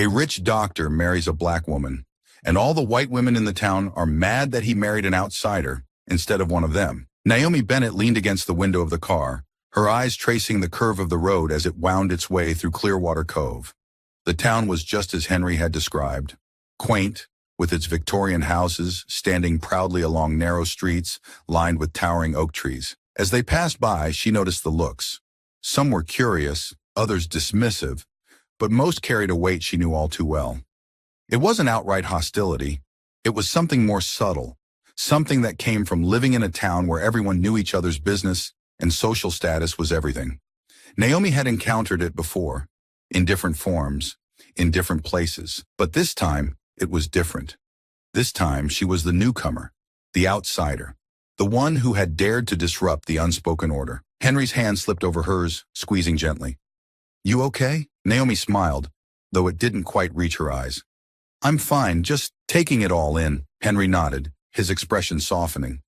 A rich doctor marries a black woman, and all the white women in the town are mad that he married an outsider instead of one of them. Naomi Bennett leaned against the window of the car, her eyes tracing the curve of the road as it wound its way through Clearwater Cove. The town was just as Henry had described, quaint, with its Victorian houses standing proudly along narrow streets lined with towering oak trees. As they passed by, she noticed the looks. Some were curious, others dismissive, but most carried a weight she knew all too well. It wasn't outright hostility. It was something more subtle, something that came from living in a town where everyone knew each other's business and social status was everything. Naomi had encountered it before, in different forms, in different places, but this time it was different. This time she was the newcomer, the outsider, the one who had dared to disrupt the unspoken order. Henry's hand slipped over hers, squeezing gently. "You okay?" Naomi smiled, though it didn't quite reach her eyes. "I'm fine, just taking it all in." Henry nodded, his expression softening.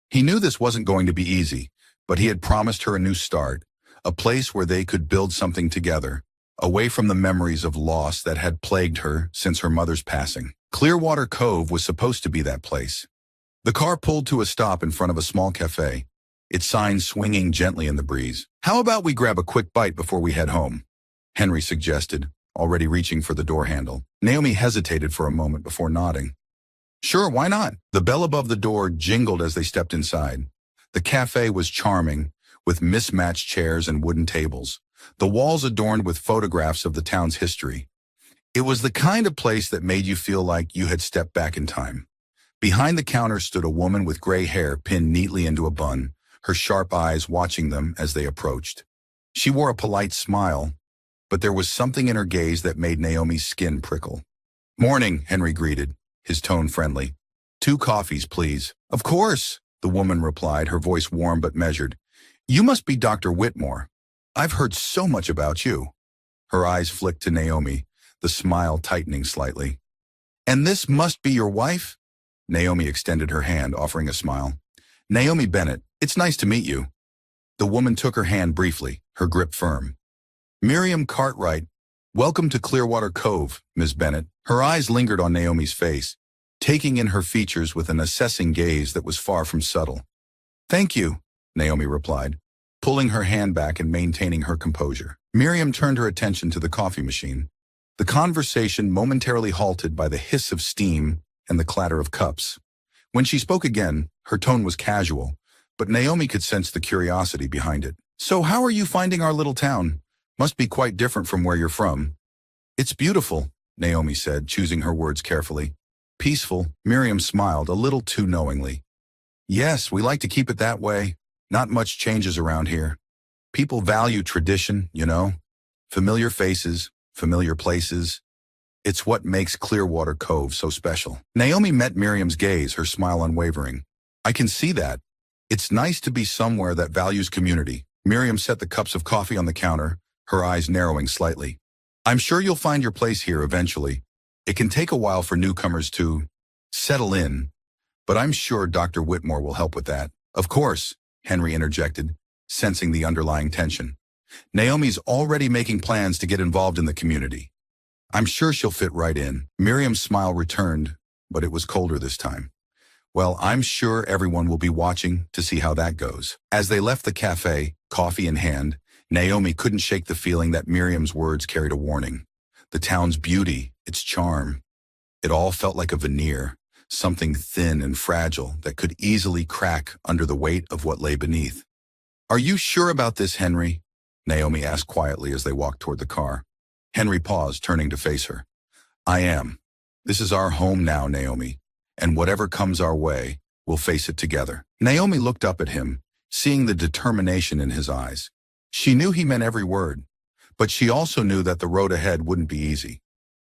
He knew this wasn't going to be easy, but he had promised her a new start, a place where they could build something together, away from the memories of loss that had plagued her since her mother's passing. Clearwater Cove was supposed to be that place. The car pulled to a stop in front of a small cafe, its sign swinging gently in the breeze. "How about we grab a quick bite before we head home?" Henry suggested, already reaching for the door handle. Naomi hesitated for a moment before nodding. "Sure, why not?" The bell above the door jingled as they stepped inside. The cafe was charming, with mismatched chairs and wooden tables, the walls adorned with photographs of the town's history. It was the kind of place that made you feel like you had stepped back in time. Behind the counter stood a woman with gray hair pinned neatly into a bun, her sharp eyes watching them as they approached. She wore a polite smile, but there was something in her gaze that made Naomi's skin prickle. "Morning," Henry greeted, his tone friendly. "2 coffees, please." "Of course," the woman replied, her voice warm but measured. "You must be Dr. Whitmore. I've heard so much about you." Her eyes flicked to Naomi, the smile tightening slightly. "And this must be your wife?" Naomi extended her hand, offering a smile. "Naomi Bennett, it's nice to meet you." The woman took her hand briefly, her grip firm. "Miriam Cartwright, welcome to Clearwater Cove, Ms. Bennett." Her eyes lingered on Naomi's face, taking in her features with an assessing gaze that was far from subtle. "Thank you," Naomi replied, pulling her hand back and maintaining her composure. Miriam turned her attention to the coffee machine. The conversation momentarily halted by the hiss of steam and the clatter of cups. When she spoke again, her tone was casual, but Naomi could sense the curiosity behind it. "So how are you finding our little town? Must be quite different from where you're from." "It's beautiful," Naomi said, choosing her words carefully. "Peaceful," Miriam smiled, a little too knowingly. "Yes, we like to keep it that way. Not much changes around here. People value tradition, you know. Familiar faces, familiar places. It's what makes Clearwater Cove so special." Naomi met Miriam's gaze, her smile unwavering. "I can see that. It's nice to be somewhere that values community." Miriam set the cups of coffee on the counter, her eyes narrowing slightly. "I'm sure you'll find your place here eventually. It can take a while for newcomers to settle in, but I'm sure Dr. Whitmore will help with that." "Of course," Henry interjected, sensing the underlying tension. "Naomi's already making plans to get involved in the community. I'm sure she'll fit right in." Miriam's smile returned, but it was colder this time. "Well, I'm sure everyone will be watching to see how that goes." As they left the cafe, coffee in hand, Naomi couldn't shake the feeling that Miriam's words carried a warning. The town's beauty, its charm. It all felt like a veneer, something thin and fragile that could easily crack under the weight of what lay beneath. "Are you sure about this, Henry?" Naomi asked quietly as they walked toward the car. Henry paused, turning to face her. "I am. This is our home now, Naomi, and whatever comes our way, we'll face it together." Naomi looked up at him, seeing the determination in his eyes. She knew he meant every word, but she also knew that the road ahead wouldn't be easy.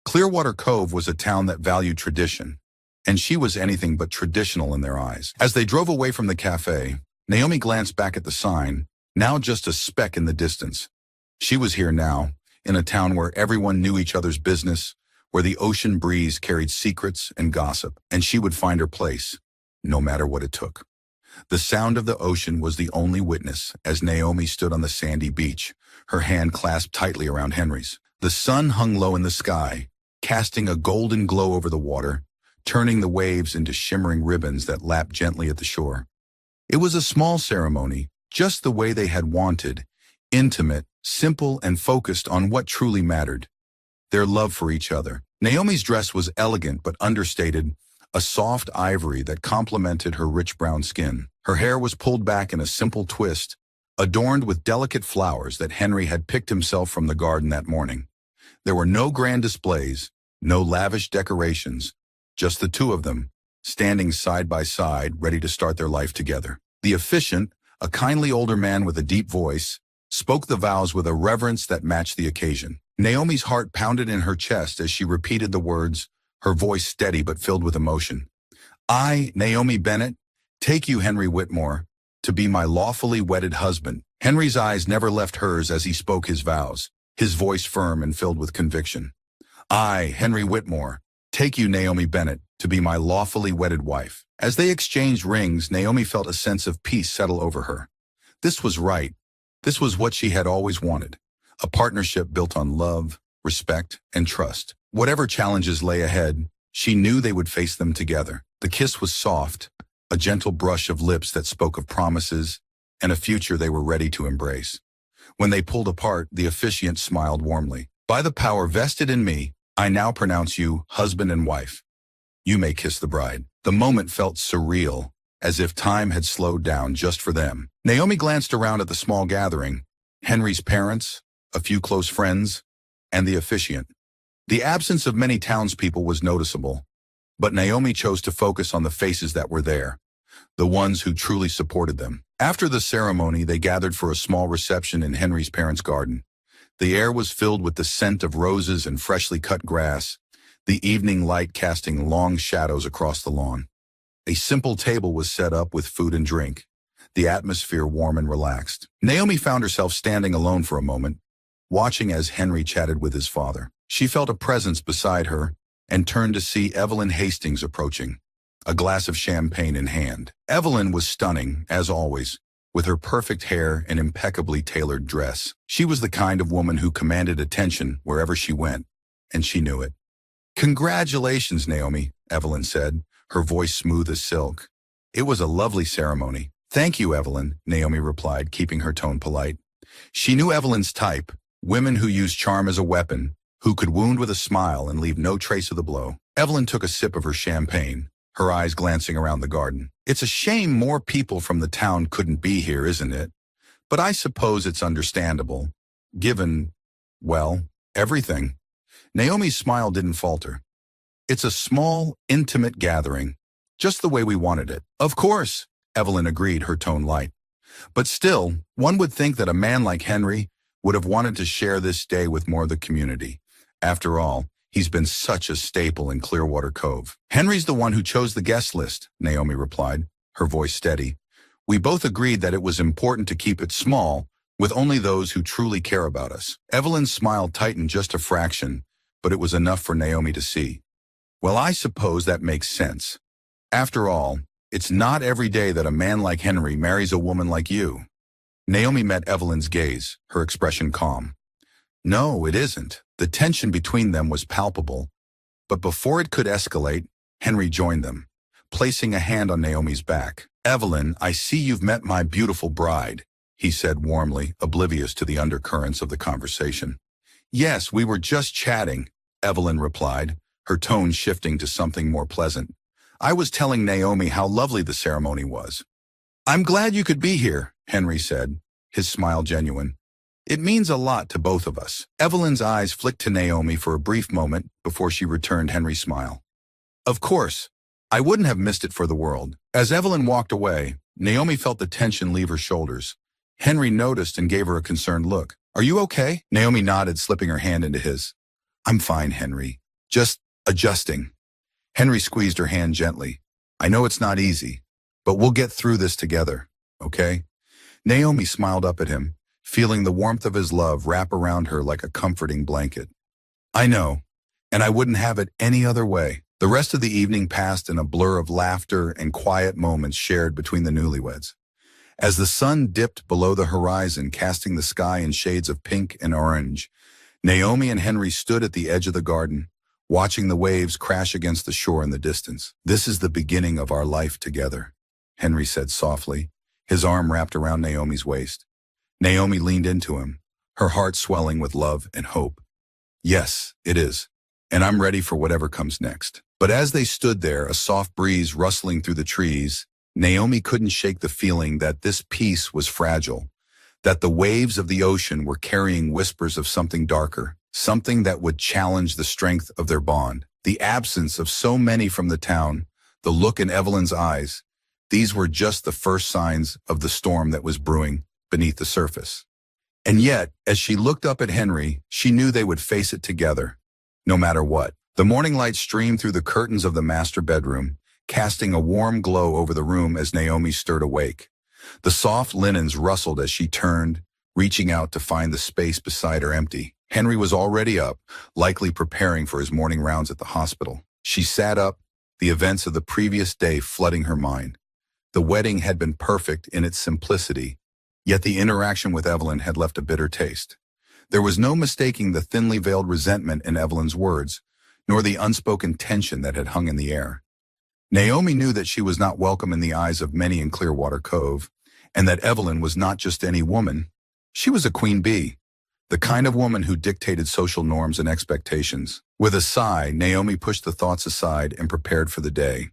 Clearwater Cove was a town that valued tradition, and she was anything but traditional in their eyes. As they drove away from the cafe, Naomi glanced back at the sign, now just a speck in the distance. She was here now, in a town where everyone knew each other's business, where the ocean breeze carried secrets and gossip, and she would find her place, no matter what it took. The sound of the ocean was the only witness as Naomi stood on the sandy beach, her hand clasped tightly around Henry's. The sun hung low in the sky, casting a golden glow over the water, turning the waves into shimmering ribbons that lapped gently at the shore. It was a small ceremony, just the way they had wanted, intimate, simple, and focused on what truly mattered, their love for each other. Naomi's dress was elegant but understated, a soft ivory that complemented her rich brown skin. Her hair was pulled back in a simple twist, adorned with delicate flowers that Henry had picked himself from the garden that morning. There were no grand displays, no lavish decorations, just the two of them, standing side by side, ready to start their life together. The officiant, a kindly older man with a deep voice, spoke the vows with a reverence that matched the occasion. Naomi's heart pounded in her chest as she repeated the words, her voice steady but filled with emotion. I, Naomi Bennett, take you, Henry Whitmore, to be my lawfully wedded husband. Henry's eyes never left hers as he spoke his vows, his voice firm and filled with conviction. I, Henry Whitmore, take you, Naomi Bennett, to be my lawfully wedded wife. As they exchanged rings, Naomi felt a sense of peace settle over her. This was right. This was what she had always wanted. A partnership built on love, respect, and trust. Whatever challenges lay ahead, she knew they would face them together. The kiss was soft, a gentle brush of lips that spoke of promises and a future they were ready to embrace. When they pulled apart, the officiant smiled warmly. By the power vested in me, I now pronounce you husband and wife. You may kiss the bride. The moment felt surreal, as if time had slowed down just for them. Naomi glanced around at the small gathering, Henry's parents, a few close friends, and the officiant. The absence of many townspeople was noticeable, but Naomi chose to focus on the faces that were there, the ones who truly supported them. After the ceremony, they gathered for a small reception in Henry's parents' garden. The air was filled with the scent of roses and freshly cut grass, the evening light casting long shadows across the lawn. A simple table was set up with food and drink, the atmosphere warm and relaxed. Naomi found herself standing alone for a moment, watching as Henry chatted with his father. She felt a presence beside her and turned to see Evelyn Hastings approaching, a glass of champagne in hand. Evelyn was stunning, as always, with her perfect hair and impeccably tailored dress. She was the kind of woman who commanded attention wherever she went, and she knew it. Congratulations, Naomi, Evelyn said, her voice smooth as silk. It was a lovely ceremony. Thank you, Evelyn, Naomi replied, keeping her tone polite. She knew Evelyn's type, women who use charm as a weapon, who could wound with a smile and leave no trace of the blow. Evelyn took a sip of her champagne, her eyes glancing around the garden. It's a shame more people from the town couldn't be here, isn't it? But I suppose it's understandable, given, well, everything. Naomi's smile didn't falter. It's a small, intimate gathering, just the way we wanted it. Of course, Evelyn agreed, her tone light. But still, one would think that a man like Henry would have wanted to share this day with more of the community. After all, he's been such a staple in Clearwater Cove. Henry's the one who chose the guest list, Naomi replied, her voice steady. We both agreed that it was important to keep it small, with only those who truly care about us. Evelyn's smile tightened just a fraction, but it was enough for Naomi to see. Well, I suppose that makes sense. After all, it's not every day that a man like Henry marries a woman like you. Naomi met Evelyn's gaze, her expression calm. No, it isn't. The tension between them was palpable. But before it could escalate, Henry joined them, placing a hand on Naomi's back. Evelyn, I see you've met my beautiful bride, he said warmly, oblivious to the undercurrents of the conversation. Yes, we were just chatting, Evelyn replied, her tone shifting to something more pleasant. I was telling Naomi how lovely the ceremony was. I'm glad you could be here, Henry said, his smile genuine. It means a lot to both of us. Evelyn's eyes flicked to Naomi for a brief moment before she returned Henry's smile. Of course, I wouldn't have missed it for the world. As Evelyn walked away, Naomi felt the tension leave her shoulders. Henry noticed and gave her a concerned look. Are you okay? Naomi nodded, slipping her hand into his. I'm fine, Henry. Just adjusting. Henry squeezed her hand gently. I know it's not easy, but we'll get through this together, okay? Naomi smiled up at him, feeling the warmth of his love wrap around her like a comforting blanket. I know, and I wouldn't have it any other way. The rest of the evening passed in a blur of laughter and quiet moments shared between the newlyweds. As the sun dipped below the horizon, casting the sky in shades of pink and orange, Naomi and Henry stood at the edge of the garden, watching the waves crash against the shore in the distance. "This is the beginning of our life together," Henry said softly, his arm wrapped around Naomi's waist. Naomi leaned into him, her heart swelling with love and hope. "Yes, it is, and I'm ready for whatever comes next." But as they stood there, a soft breeze rustling through the trees, Naomi couldn't shake the feeling that this peace was fragile, that the waves of the ocean were carrying whispers of something darker, something that would challenge the strength of their bond. The absence of so many from the town, the look in Evelyn's eyes, these were just the first signs of the storm that was brewing beneath the surface. And yet, as she looked up at Henry, she knew they would face it together, no matter what. The morning light streamed through the curtains of the master bedroom, casting a warm glow over the room as Naomi stirred awake. The soft linens rustled as she turned, reaching out to find the space beside her empty. Henry was already up, likely preparing for his morning rounds at the hospital. She sat up, the events of the previous day flooding her mind. The wedding had been perfect in its simplicity, yet the interaction with Evelyn had left a bitter taste. There was no mistaking the thinly veiled resentment in Evelyn's words, nor the unspoken tension that had hung in the air. Naomi knew that she was not welcome in the eyes of many in Clearwater Cove, and that Evelyn was not just any woman. She was a queen bee, the kind of woman who dictated social norms and expectations. With a sigh, Naomi pushed the thoughts aside and prepared for the day.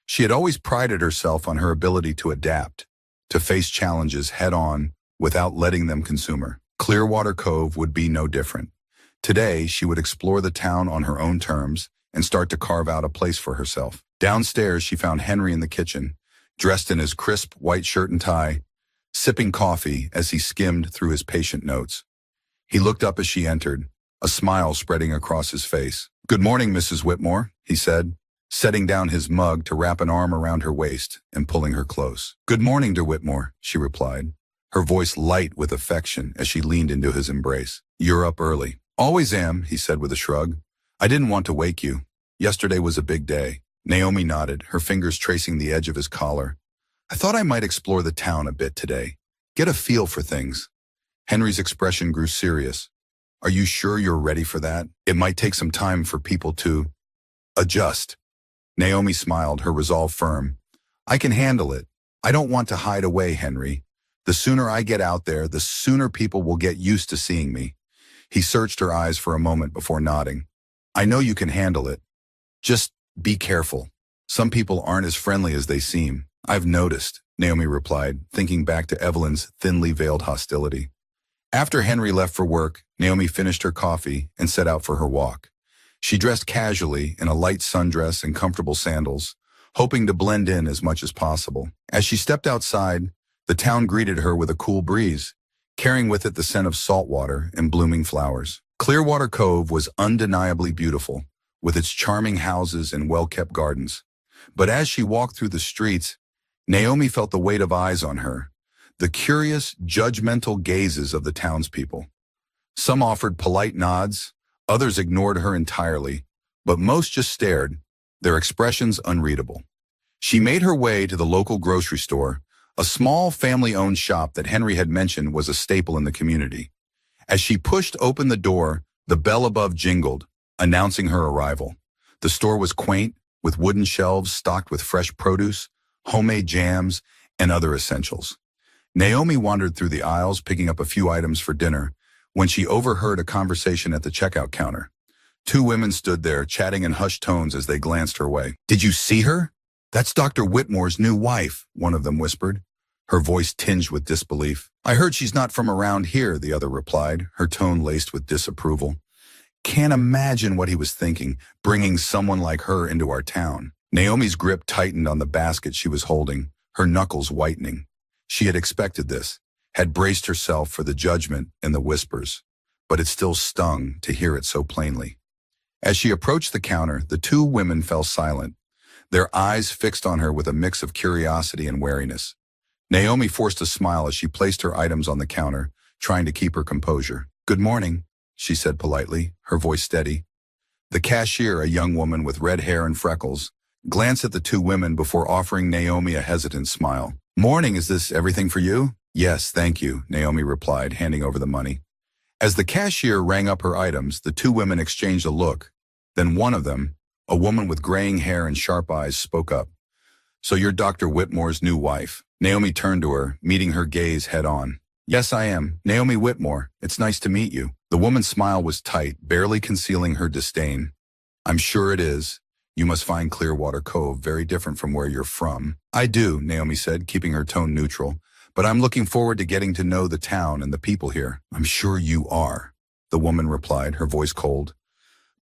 She had always prided herself on her ability to adapt, to face challenges head-on without letting them consume her. Clearwater Cove would be no different. Today, she would explore the town on her own terms and start to carve out a place for herself. Downstairs, she found Henry in the kitchen, dressed in his crisp white shirt and tie, sipping coffee as he skimmed through his patient notes. He looked up as she entered, a smile spreading across his face. "Good morning, Mrs. Whitmore," he said, setting down his mug to wrap an arm around her waist and pulling her close. "Good morning, dear Whitmore," she replied, her voice light with affection as she leaned into his embrace. "You're up early." "Always am," he said with a shrug. "I didn't want to wake you. Yesterday was a big day." Naomi nodded, her fingers tracing the edge of his collar. "I thought I might explore the town a bit today, get a feel for things." Henry's expression grew serious. "Are you sure you're ready for that? It might take some time for people to adjust." Naomi smiled, her resolve firm. "I can handle it. I don't want to hide away, Henry. The sooner I get out there, the sooner people will get used to seeing me." He searched her eyes for a moment before nodding. "I know you can handle it. Just be careful. Some people aren't as friendly as they seem." "I've noticed," Naomi replied, thinking back to Evelyn's thinly veiled hostility. After Henry left for work, Naomi finished her coffee and set out for her walk. She dressed casually in a light sundress and comfortable sandals, hoping to blend in as much as possible. As she stepped outside, the town greeted her with a cool breeze, carrying with it the scent of salt water and blooming flowers. Clearwater Cove was undeniably beautiful, with its charming houses and well-kept gardens. But as she walked through the streets, Naomi felt the weight of eyes on her, the curious, judgmental gazes of the townspeople. Some offered polite nods, others ignored her entirely, but most just stared, their expressions unreadable. She made her way to the local grocery store, a small family-owned shop that Henry had mentioned was a staple in the community. As she pushed open the door, the bell above jingled, announcing her arrival. The store was quaint, with wooden shelves stocked with fresh produce, homemade jams, and other essentials. Naomi wandered through the aisles, picking up a few items for dinner, when she overheard a conversation at the checkout counter. Two women stood there, chatting in hushed tones as they glanced her way. "Did you see her? That's Dr. Whitmore's new wife," one of them whispered, her voice tinged with disbelief. "I heard she's not from around here," the other replied, her tone laced with disapproval. "Can't imagine what he was thinking, bringing someone like her into our town." Naomi's grip tightened on the basket she was holding, her knuckles whitening. She had expected this, had braced herself for the judgment and the whispers, but it still stung to hear it so plainly. As she approached the counter, the two women fell silent, their eyes fixed on her with a mix of curiosity and wariness. Naomi forced a smile as she placed her items on the counter, trying to keep her composure. "Good morning," she said politely, her voice steady. The cashier, a young woman with red hair and freckles, glanced at the two women before offering Naomi a hesitant smile. "Morning, is this everything for you?" "Yes, thank you," Naomi replied, handing over the money. As the cashier rang up her items, the two women exchanged a look, Then one of them, a woman with graying hair and sharp eyes, spoke up. "So you're Dr. Whitmore's new wife?" Naomi turned to her, meeting her gaze head on. "Yes, I am. Naomi Whitmore. It's nice to meet you." The woman's smile was tight, barely concealing her disdain. "I'm sure it is. You must find Clearwater Cove very different from where you're from." "I do," Naomi said, keeping her tone neutral. "But I'm looking forward to getting to know the town and the people here." "I'm sure you are," the woman replied, her voice cold.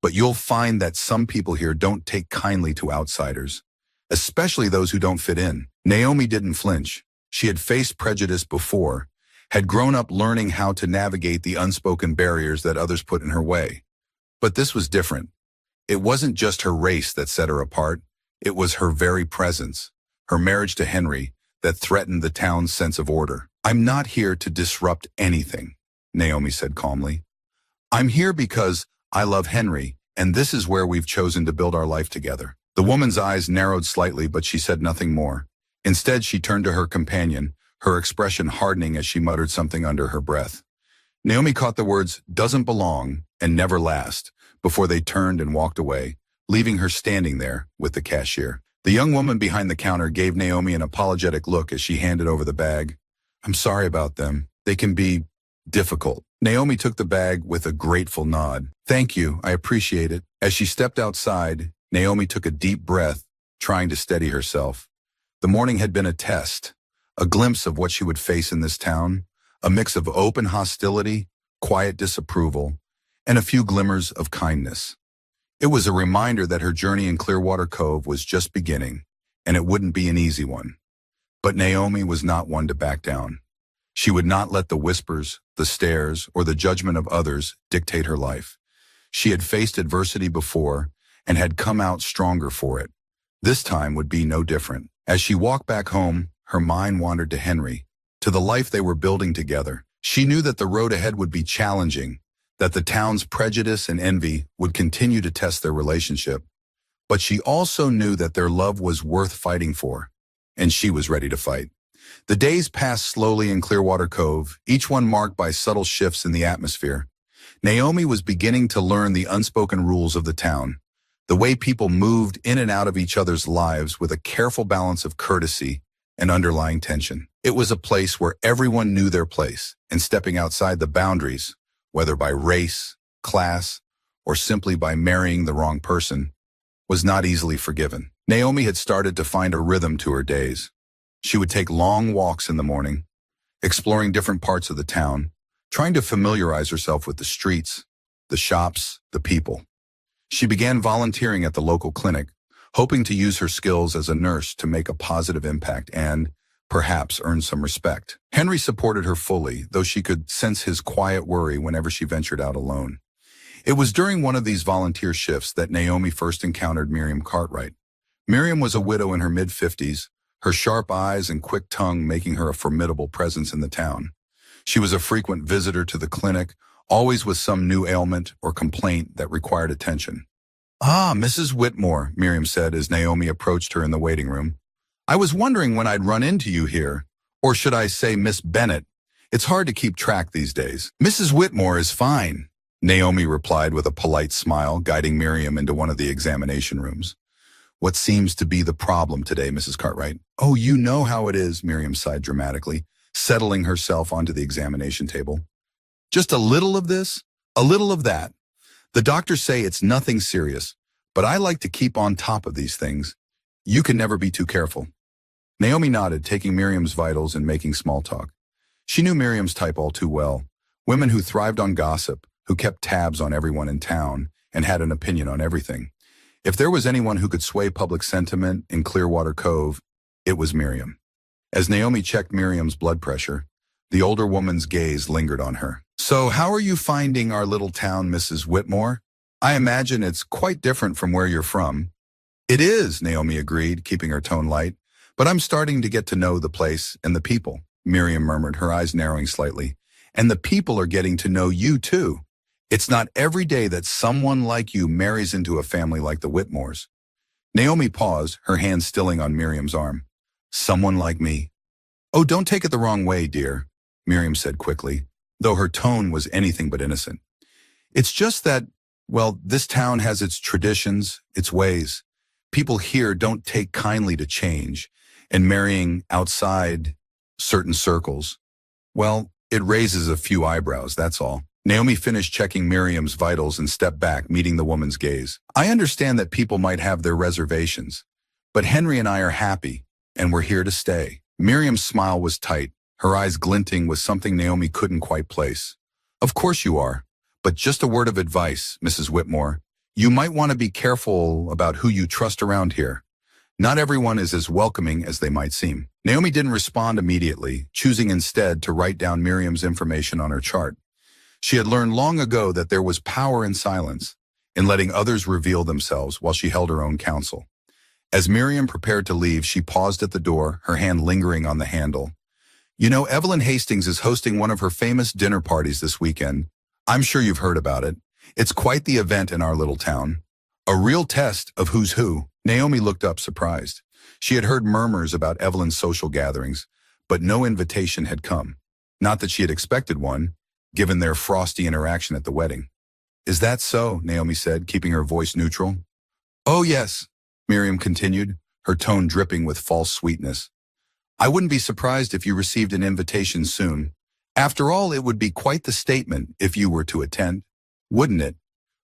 "But you'll find that some people here don't take kindly to outsiders, especially those who don't fit in." Naomi didn't flinch. She had faced prejudice before, had grown up learning how to navigate the unspoken barriers that others put in her way. But this was different. It wasn't just her race that set her apart. It was her very presence, her marriage to Henry, that threatened the town's sense of order. "I'm not here to disrupt anything," Naomi said calmly. "I'm here because I love Henry, and this is where we've chosen to build our life together." The woman's eyes narrowed slightly, but she said nothing more. Instead, she turned to her companion, her expression hardening as she muttered something under her breath. Naomi caught the words "doesn't belong" and "never last" before they turned and walked away, leaving her standing there with the cashier. The young woman behind the counter gave Naomi an apologetic look as she handed over the bag. "I'm sorry about them. They can be difficult." Naomi took the bag with a grateful nod. "Thank you, I appreciate it." As she stepped outside, Naomi took a deep breath, trying to steady herself. The morning had been a test, a glimpse of what she would face in this town, a mix of open hostility, quiet disapproval, and a few glimmers of kindness. It was a reminder that her journey in Clearwater Cove was just beginning, and it wouldn't be an easy one. But Naomi was not one to back down. She would not let the whispers, the stares, or the judgment of others dictate her life. She had faced adversity before and had come out stronger for it. This time would be no different. As she walked back home, her mind wandered to Henry, to the life they were building together. She knew that the road ahead would be challenging, that the town's prejudice and envy would continue to test their relationship. But she also knew that their love was worth fighting for, and she was ready to fight. The days passed slowly in Clearwater Cove, each one marked by subtle shifts in the atmosphere. Naomi was beginning to learn the unspoken rules of the town, the way people moved in and out of each other's lives with a careful balance of courtesy and underlying tension. It was a place where everyone knew their place, and stepping outside the boundaries, whether by race, class, or simply by marrying the wrong person, was not easily forgiven. Naomi had started to find a rhythm to her days. She would take long walks in the morning, exploring different parts of the town, trying to familiarize herself with the streets, the shops, the people. She began volunteering at the local clinic, hoping to use her skills as a nurse to make a positive impact and, perhaps, earn some respect. Henry supported her fully, though she could sense his quiet worry whenever she ventured out alone. It was during one of these volunteer shifts that Naomi first encountered Miriam Cartwright. Miriam was a widow in her mid-50s, her sharp eyes and quick tongue making her a formidable presence in the town. She was a frequent visitor to the clinic, always with some new ailment or complaint that required attention. "Ah, Mrs. Whitmore," Miriam said as Naomi approached her in the waiting room. "I was wondering when I'd run into you here. Or should I say Miss Bennett? It's hard to keep track these days." "Mrs. Whitmore is fine," Naomi replied with a polite smile, guiding Miriam into one of the examination rooms. "What seems to be the problem today, Mrs. Cartwright?" "Oh, you know how it is," Miriam sighed dramatically, settling herself onto the examination table. "Just a little of this, a little of that. The doctors say it's nothing serious, but I like to keep on top of these things. You can never be too careful." Naomi nodded, taking Miriam's vitals and making small talk. She knew Miriam's type all too well. Women who thrived on gossip, who kept tabs on everyone in town, and had an opinion on everything. If there was anyone who could sway public sentiment in Clearwater Cove, it was Miriam. As Naomi checked Miriam's blood pressure, the older woman's gaze lingered on her. "So how are you finding our little town, Mrs. Whitmore? I imagine it's quite different from where you're from." "It is," Naomi agreed, keeping her tone light. "But I'm starting to get to know the place and the people," Miriam murmured, her eyes narrowing slightly. "And the people are getting to know you too. It's not every day that someone like you marries into a family like the Whitmores." Naomi paused, her hand stilling on Miriam's arm. "Someone like me?" "Oh, don't take it the wrong way, dear," Miriam said quickly, though her tone was anything but innocent. "It's just that Well, this town has its traditions, its ways. People here don't take kindly to change, and marrying outside certain circles, well, it raises a few eyebrows, that's all. Naomi finished checking Miriam's vitals and stepped back, meeting the woman's gaze. I understand that people might have their reservations, but Henry and I are happy, and we're here to stay. Miriam's smile was tight, her eyes glinting with something Naomi couldn't quite place. Of course you are, but just a word of advice, Mrs. Whitmore. You might want to be careful about who you trust around here. Not everyone is as welcoming as they might seem. Naomi didn't respond immediately, choosing instead to write down Miriam's information on her chart. She had learned long ago that there was power in silence, in letting others reveal themselves while she held her own counsel. As Miriam prepared to leave, she paused at the door, her hand lingering on the handle. You know, Evelyn Hastings is hosting one of her famous dinner parties this weekend. I'm sure you've heard about it. It's quite the event in our little town. A real test of who's who. Naomi looked up surprised. She had heard murmurs about Evelyn's social gatherings, but no invitation had come. Not that she had expected one, given their frosty interaction at the wedding. Is that so? Naomi said, keeping her voice neutral. Oh yes, Miriam continued, her tone dripping with false sweetness. I wouldn't be surprised if you received an invitation soon. After all, it would be quite the statement if you were to attend, wouldn't it?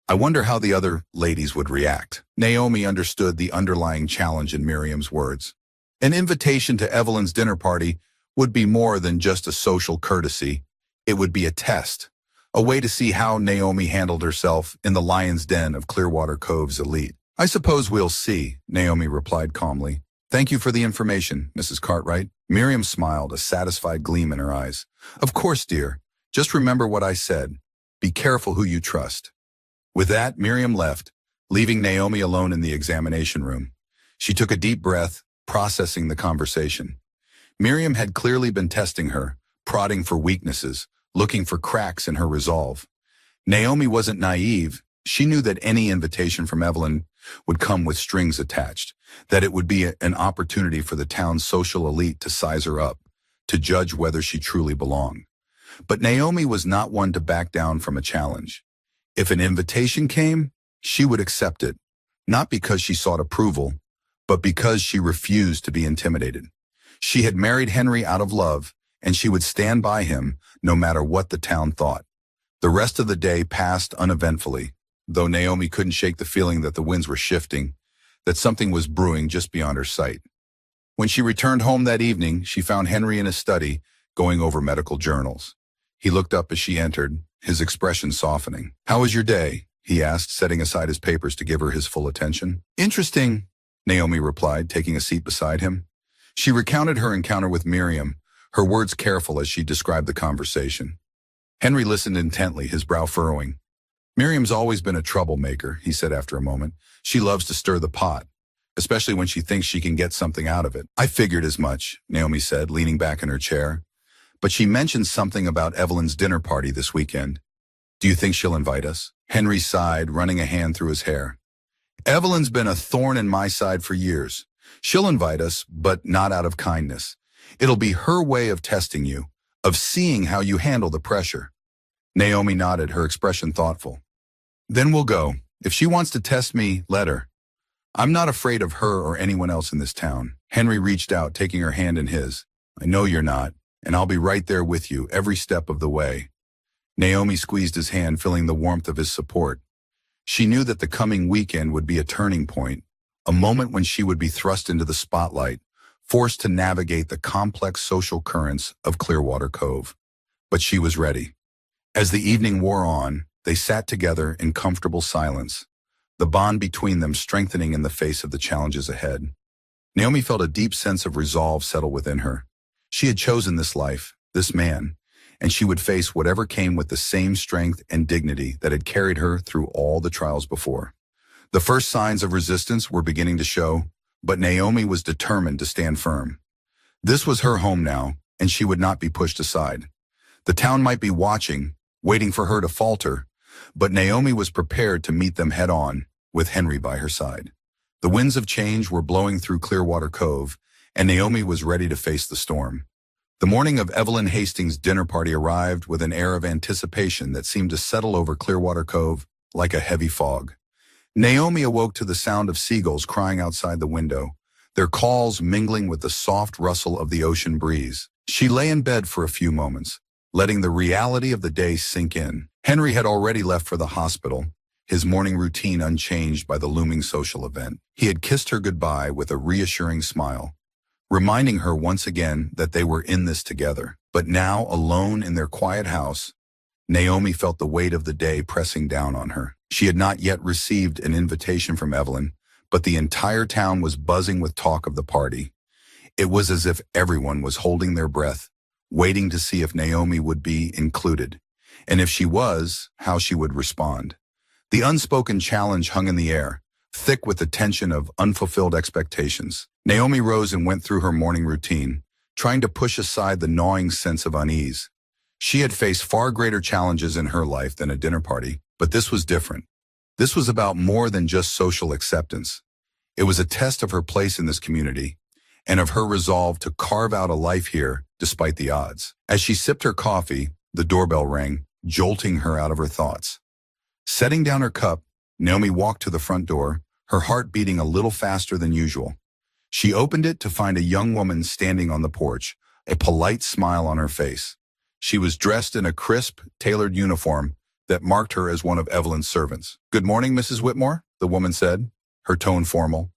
I wonder how the other ladies would react. Naomi understood the underlying challenge in Miriam's words. An invitation to Evelyn's dinner party would be more than just a social courtesy. It would be a test, a way to see how Naomi handled herself in the lion's den of Clearwater Cove's elite. I suppose we'll see, Naomi replied calmly. Thank you for the information, Mrs. Cartwright. Miriam smiled, a satisfied gleam in her eyes. Of course, dear. Just remember what I said. Be careful who you trust. With that, Miriam left, leaving Naomi alone in the examination room. She took a deep breath, processing the conversation. Miriam had clearly been testing her, prodding for weaknesses, looking for cracks in her resolve. Naomi wasn't naive. She knew that any invitation from Evelyn would come with strings attached, that it would be an opportunity for the town's social elite to size her up, to judge whether she truly belonged. But Naomi was not one to back down from a challenge. If an invitation came, she would accept it, not because she sought approval, but because she refused to be intimidated. She had married Henry out of love, and she would stand by him no matter what the town thought. The rest of the day passed uneventfully, though Naomi couldn't shake the feeling that the winds were shifting, that something was brewing just beyond her sight. When she returned home that evening, she found Henry in his study, going over medical journals. He looked up as she entered, his expression softening. How was your day? He asked, setting aside his papers to give her his full attention. Interesting, Naomi replied, taking a seat beside him. She recounted her encounter with Miriam, her words careful as she described the conversation. Henry listened intently, his brow furrowing. Miriam's always been a troublemaker, he said after a moment. She loves to stir the pot, especially when she thinks she can get something out of it. I figured as much, Naomi said, leaning back in her chair. But she mentioned something about Evelyn's dinner party this weekend. Do you think she'll invite us? Henry sighed, running a hand through his hair. Evelyn's been a thorn in my side for years. She'll invite us, but not out of kindness. It'll be her way of testing you, of seeing how you handle the pressure. Naomi nodded, her expression thoughtful. Then we'll go. If she wants to test me, let her. I'm not afraid of her or anyone else in this town. Henry reached out, taking her hand in his. I know you're not, and I'll be right there with you every step of the way. Naomi squeezed his hand, feeling the warmth of his support. She knew that the coming weekend would be a turning point, a moment when she would be thrust into the spotlight, forced to navigate the complex social currents of Clearwater Cove. But she was ready. As the evening wore on, they sat together in comfortable silence, the bond between them strengthening in the face of the challenges ahead. Naomi felt a deep sense of resolve settle within her. She had chosen this life, this man, and she would face whatever came with the same strength and dignity that had carried her through all the trials before. The first signs of resistance were beginning to show, but Naomi was determined to stand firm. This was her home now, and she would not be pushed aside. The town might be watching, waiting for her to falter, but Naomi was prepared to meet them head-on, with Henry by her side. The winds of change were blowing through Clearwater Cove, and Naomi was ready to face the storm. The morning of Evelyn Hastings' dinner party arrived with an air of anticipation that seemed to settle over Clearwater Cove like a heavy fog. Naomi awoke to the sound of seagulls crying outside the window, their calls mingling with the soft rustle of the ocean breeze. She lay in bed for a few moments, letting the reality of the day sink in. Henry had already left for the hospital, his morning routine unchanged by the looming social event. He had kissed her goodbye with a reassuring smile, reminding her once again that they were in this together. But now, alone in their quiet house, Naomi felt the weight of the day pressing down on her. She had not yet received an invitation from Evelyn, but the entire town was buzzing with talk of the party. It was as if everyone was holding their breath, waiting to see if Naomi would be included, and if she was, how she would respond. The unspoken challenge hung in the air, thick with the tension of unfulfilled expectations. Naomi rose and went through her morning routine, trying to push aside the gnawing sense of unease. She had faced far greater challenges in her life than a dinner party, but this was different. This was about more than just social acceptance. It was a test of her place in this community, and of her resolve to carve out a life here despite the odds. As she sipped her coffee, the doorbell rang, jolting her out of her thoughts. Setting down her cup, Naomi walked to the front door, her heart beating a little faster than usual. She opened it to find a young woman standing on the porch, a polite smile on her face. She was dressed in a crisp, tailored uniform that marked her as one of Evelyn's servants. "Good morning, Mrs. Whitmore," the woman said, her tone formal.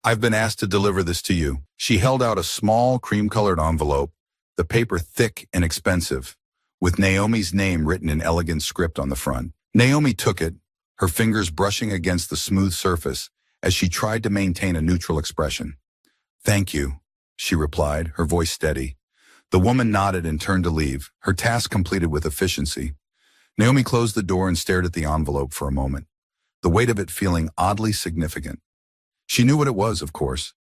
"I've been asked to deliver this to you." She held out a small, cream-colored envelope, the paper thick and expensive, with Naomi's name written in elegant script on the front. Naomi took it, her fingers brushing against the smooth surface as she tried to maintain a neutral expression. "Thank you," she replied, her voice steady. The woman nodded and turned to leave, her task completed with efficiency. Naomi closed the door and stared at the envelope for a moment, the weight of it feeling oddly significant. She knew what it was, of course.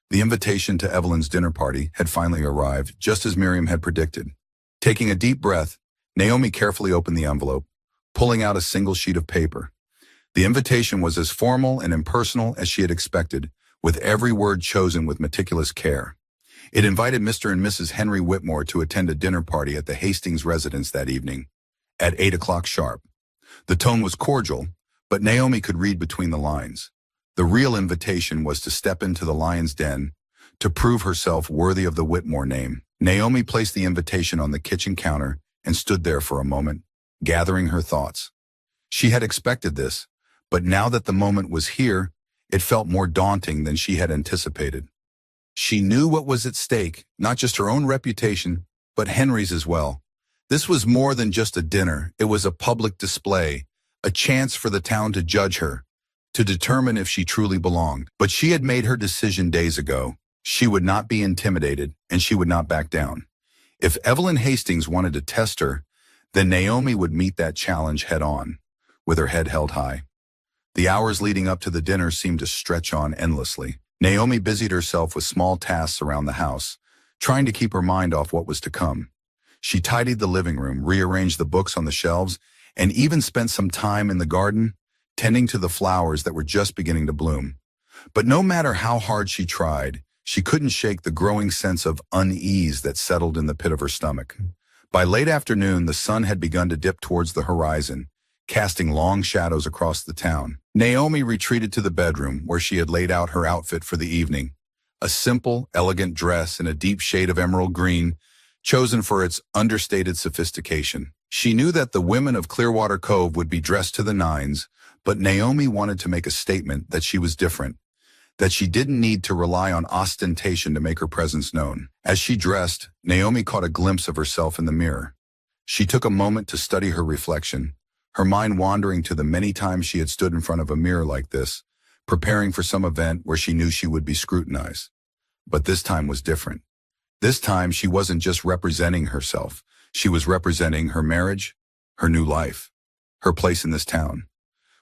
The invitation to Evelyn's dinner party had finally arrived, just as Miriam had predicted. Taking a deep breath, Naomi carefully opened the envelope, pulling out a single sheet of paper. The invitation was as formal and impersonal as she had expected, with every word chosen with meticulous care. It invited Mr. and Mrs. Henry Whitmore to attend a dinner party at the Hastings residence that evening, at 8 o'clock sharp. The tone was cordial, but Naomi could read between the lines. The real invitation was to step into the lion's den, to prove herself worthy of the Whitmore name. Naomi placed the invitation on the kitchen counter and stood there for a moment, gathering her thoughts. She had expected this, but now that the moment was here, it felt more daunting than she had anticipated. She knew what was at stake, not just her own reputation, but Henry's as well. This was more than just a dinner. It was a public display, a chance for the town to judge her, to determine if she truly belonged. But she had made her decision days ago. She would not be intimidated, and she would not back down. If Evelyn Hastings wanted to test her, then Naomi would meet that challenge head on, with her head held high. The hours leading up to the dinner seemed to stretch on endlessly. Naomi busied herself with small tasks around the house, trying to keep her mind off what was to come. She tidied the living room, rearranged the books on the shelves, and even spent some time in the garden, tending to the flowers that were just beginning to bloom. But no matter how hard she tried, she couldn't shake the growing sense of unease that settled in the pit of her stomach. By late afternoon, the sun had begun to dip towards the horizon, casting long shadows across the town. Naomi retreated to the bedroom where she had laid out her outfit for the evening. A simple, elegant dress in a deep shade of emerald green, chosen for its understated sophistication. She knew that the women of Clearwater Cove would be dressed to the nines, but Naomi wanted to make a statement that she was different, that she didn't need to rely on ostentation to make her presence known. As she dressed, Naomi caught a glimpse of herself in the mirror. She took a moment to study her reflection, her mind wandering to the many times she had stood in front of a mirror like this, preparing for some event where she knew she would be scrutinized. But this time was different. This time she wasn't just representing herself. She was representing her marriage, her new life, her place in this town.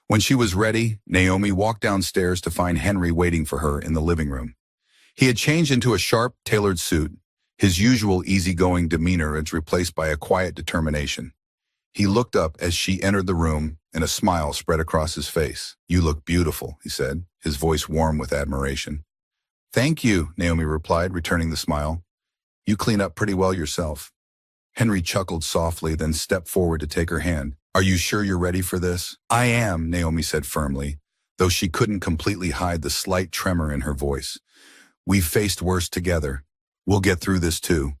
When she was ready, Naomi walked downstairs to find Henry waiting for her in the living room. He had changed into a sharp, tailored suit. His usual easygoing demeanor was replaced by a quiet determination. He looked up as she entered the room, and a smile spread across his face. "You look beautiful," he said, his voice warm with admiration. "Thank you," Naomi replied, returning the smile. "You clean up pretty well yourself." Henry chuckled softly, then stepped forward to take her hand. Are you sure you're ready for this? I am, Naomi said firmly, though she couldn't completely hide the slight tremor in her voice. We've faced worse together. We'll get through this too.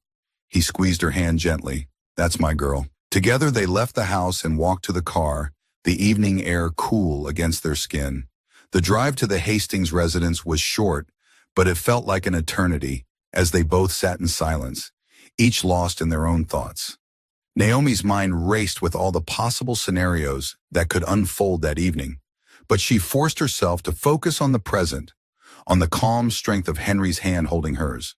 He squeezed her hand gently. That's my girl. Together they left the house and walked to the car, the evening air cool against their skin. The drive to the Hastings residence was short, but it felt like an eternity as they both sat in silence, each lost in their own thoughts. Naomi's mind raced with all the possible scenarios that could unfold that evening, but she forced herself to focus on the present, on the calm strength of Henry's hand holding hers.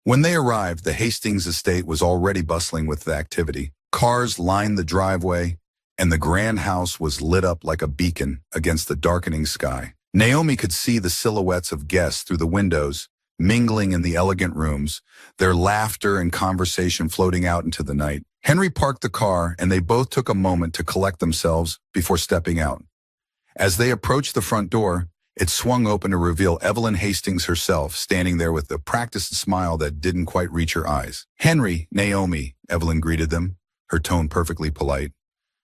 When they arrived, the Hastings estate was already bustling with activity. Cars lined the driveway, and the grand house was lit up like a beacon against the darkening sky. Naomi could see the silhouettes of guests through the windows, mingling in the elegant rooms, their laughter and conversation floating out into the night. Henry parked the car, and they both took a moment to collect themselves before stepping out. As they approached the front door, it swung open to reveal Evelyn Hastings herself, standing there with a practiced smile that didn't quite reach her eyes. Henry, Naomi, Evelyn greeted them, her tone perfectly polite.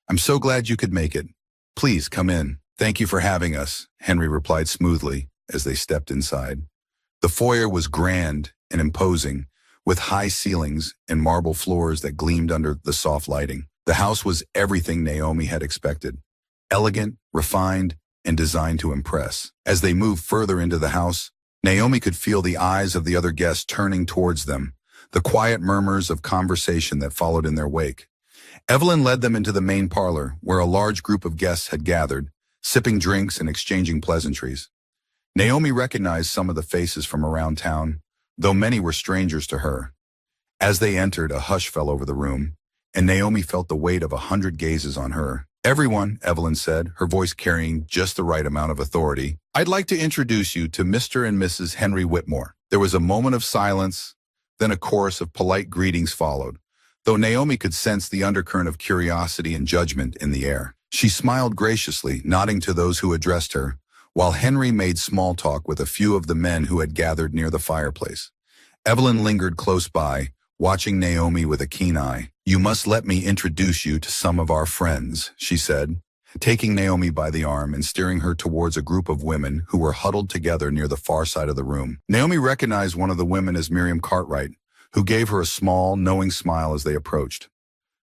I'm so glad you could make it. Please come in. Thank you for having us, Henry replied smoothly as they stepped inside. The foyer was grand and imposing, with high ceilings and marble floors that gleamed under the soft lighting. The house was everything Naomi had expected. Elegant, refined, and designed to impress. As they moved further into the house, Naomi could feel the eyes of the other guests turning towards them, the quiet murmurs of conversation that followed in their wake. Evelyn led them into the main parlor, where a large group of guests had gathered, sipping drinks and exchanging pleasantries. Naomi recognized some of the faces from around town, though many were strangers to her. As they entered, a hush fell over the room, and Naomi felt the weight of 100 gazes on her. Everyone, Evelyn said, her voice carrying just the right amount of authority, I'd like to introduce you to Mr. and Mrs. Henry Whitmore. There was a moment of silence, then a chorus of polite greetings followed, though Naomi could sense the undercurrent of curiosity and judgment in the air. She smiled graciously, nodding to those who addressed her, while Henry made small talk with a few of the men who had gathered near the fireplace. Evelyn lingered close by, watching Naomi with a keen eye. You must let me introduce you to some of our friends, she said, taking Naomi by the arm and steering her towards a group of women who were huddled together near the far side of the room. Naomi recognized one of the women as Miriam Cartwright, who gave her a small, knowing smile as they approached.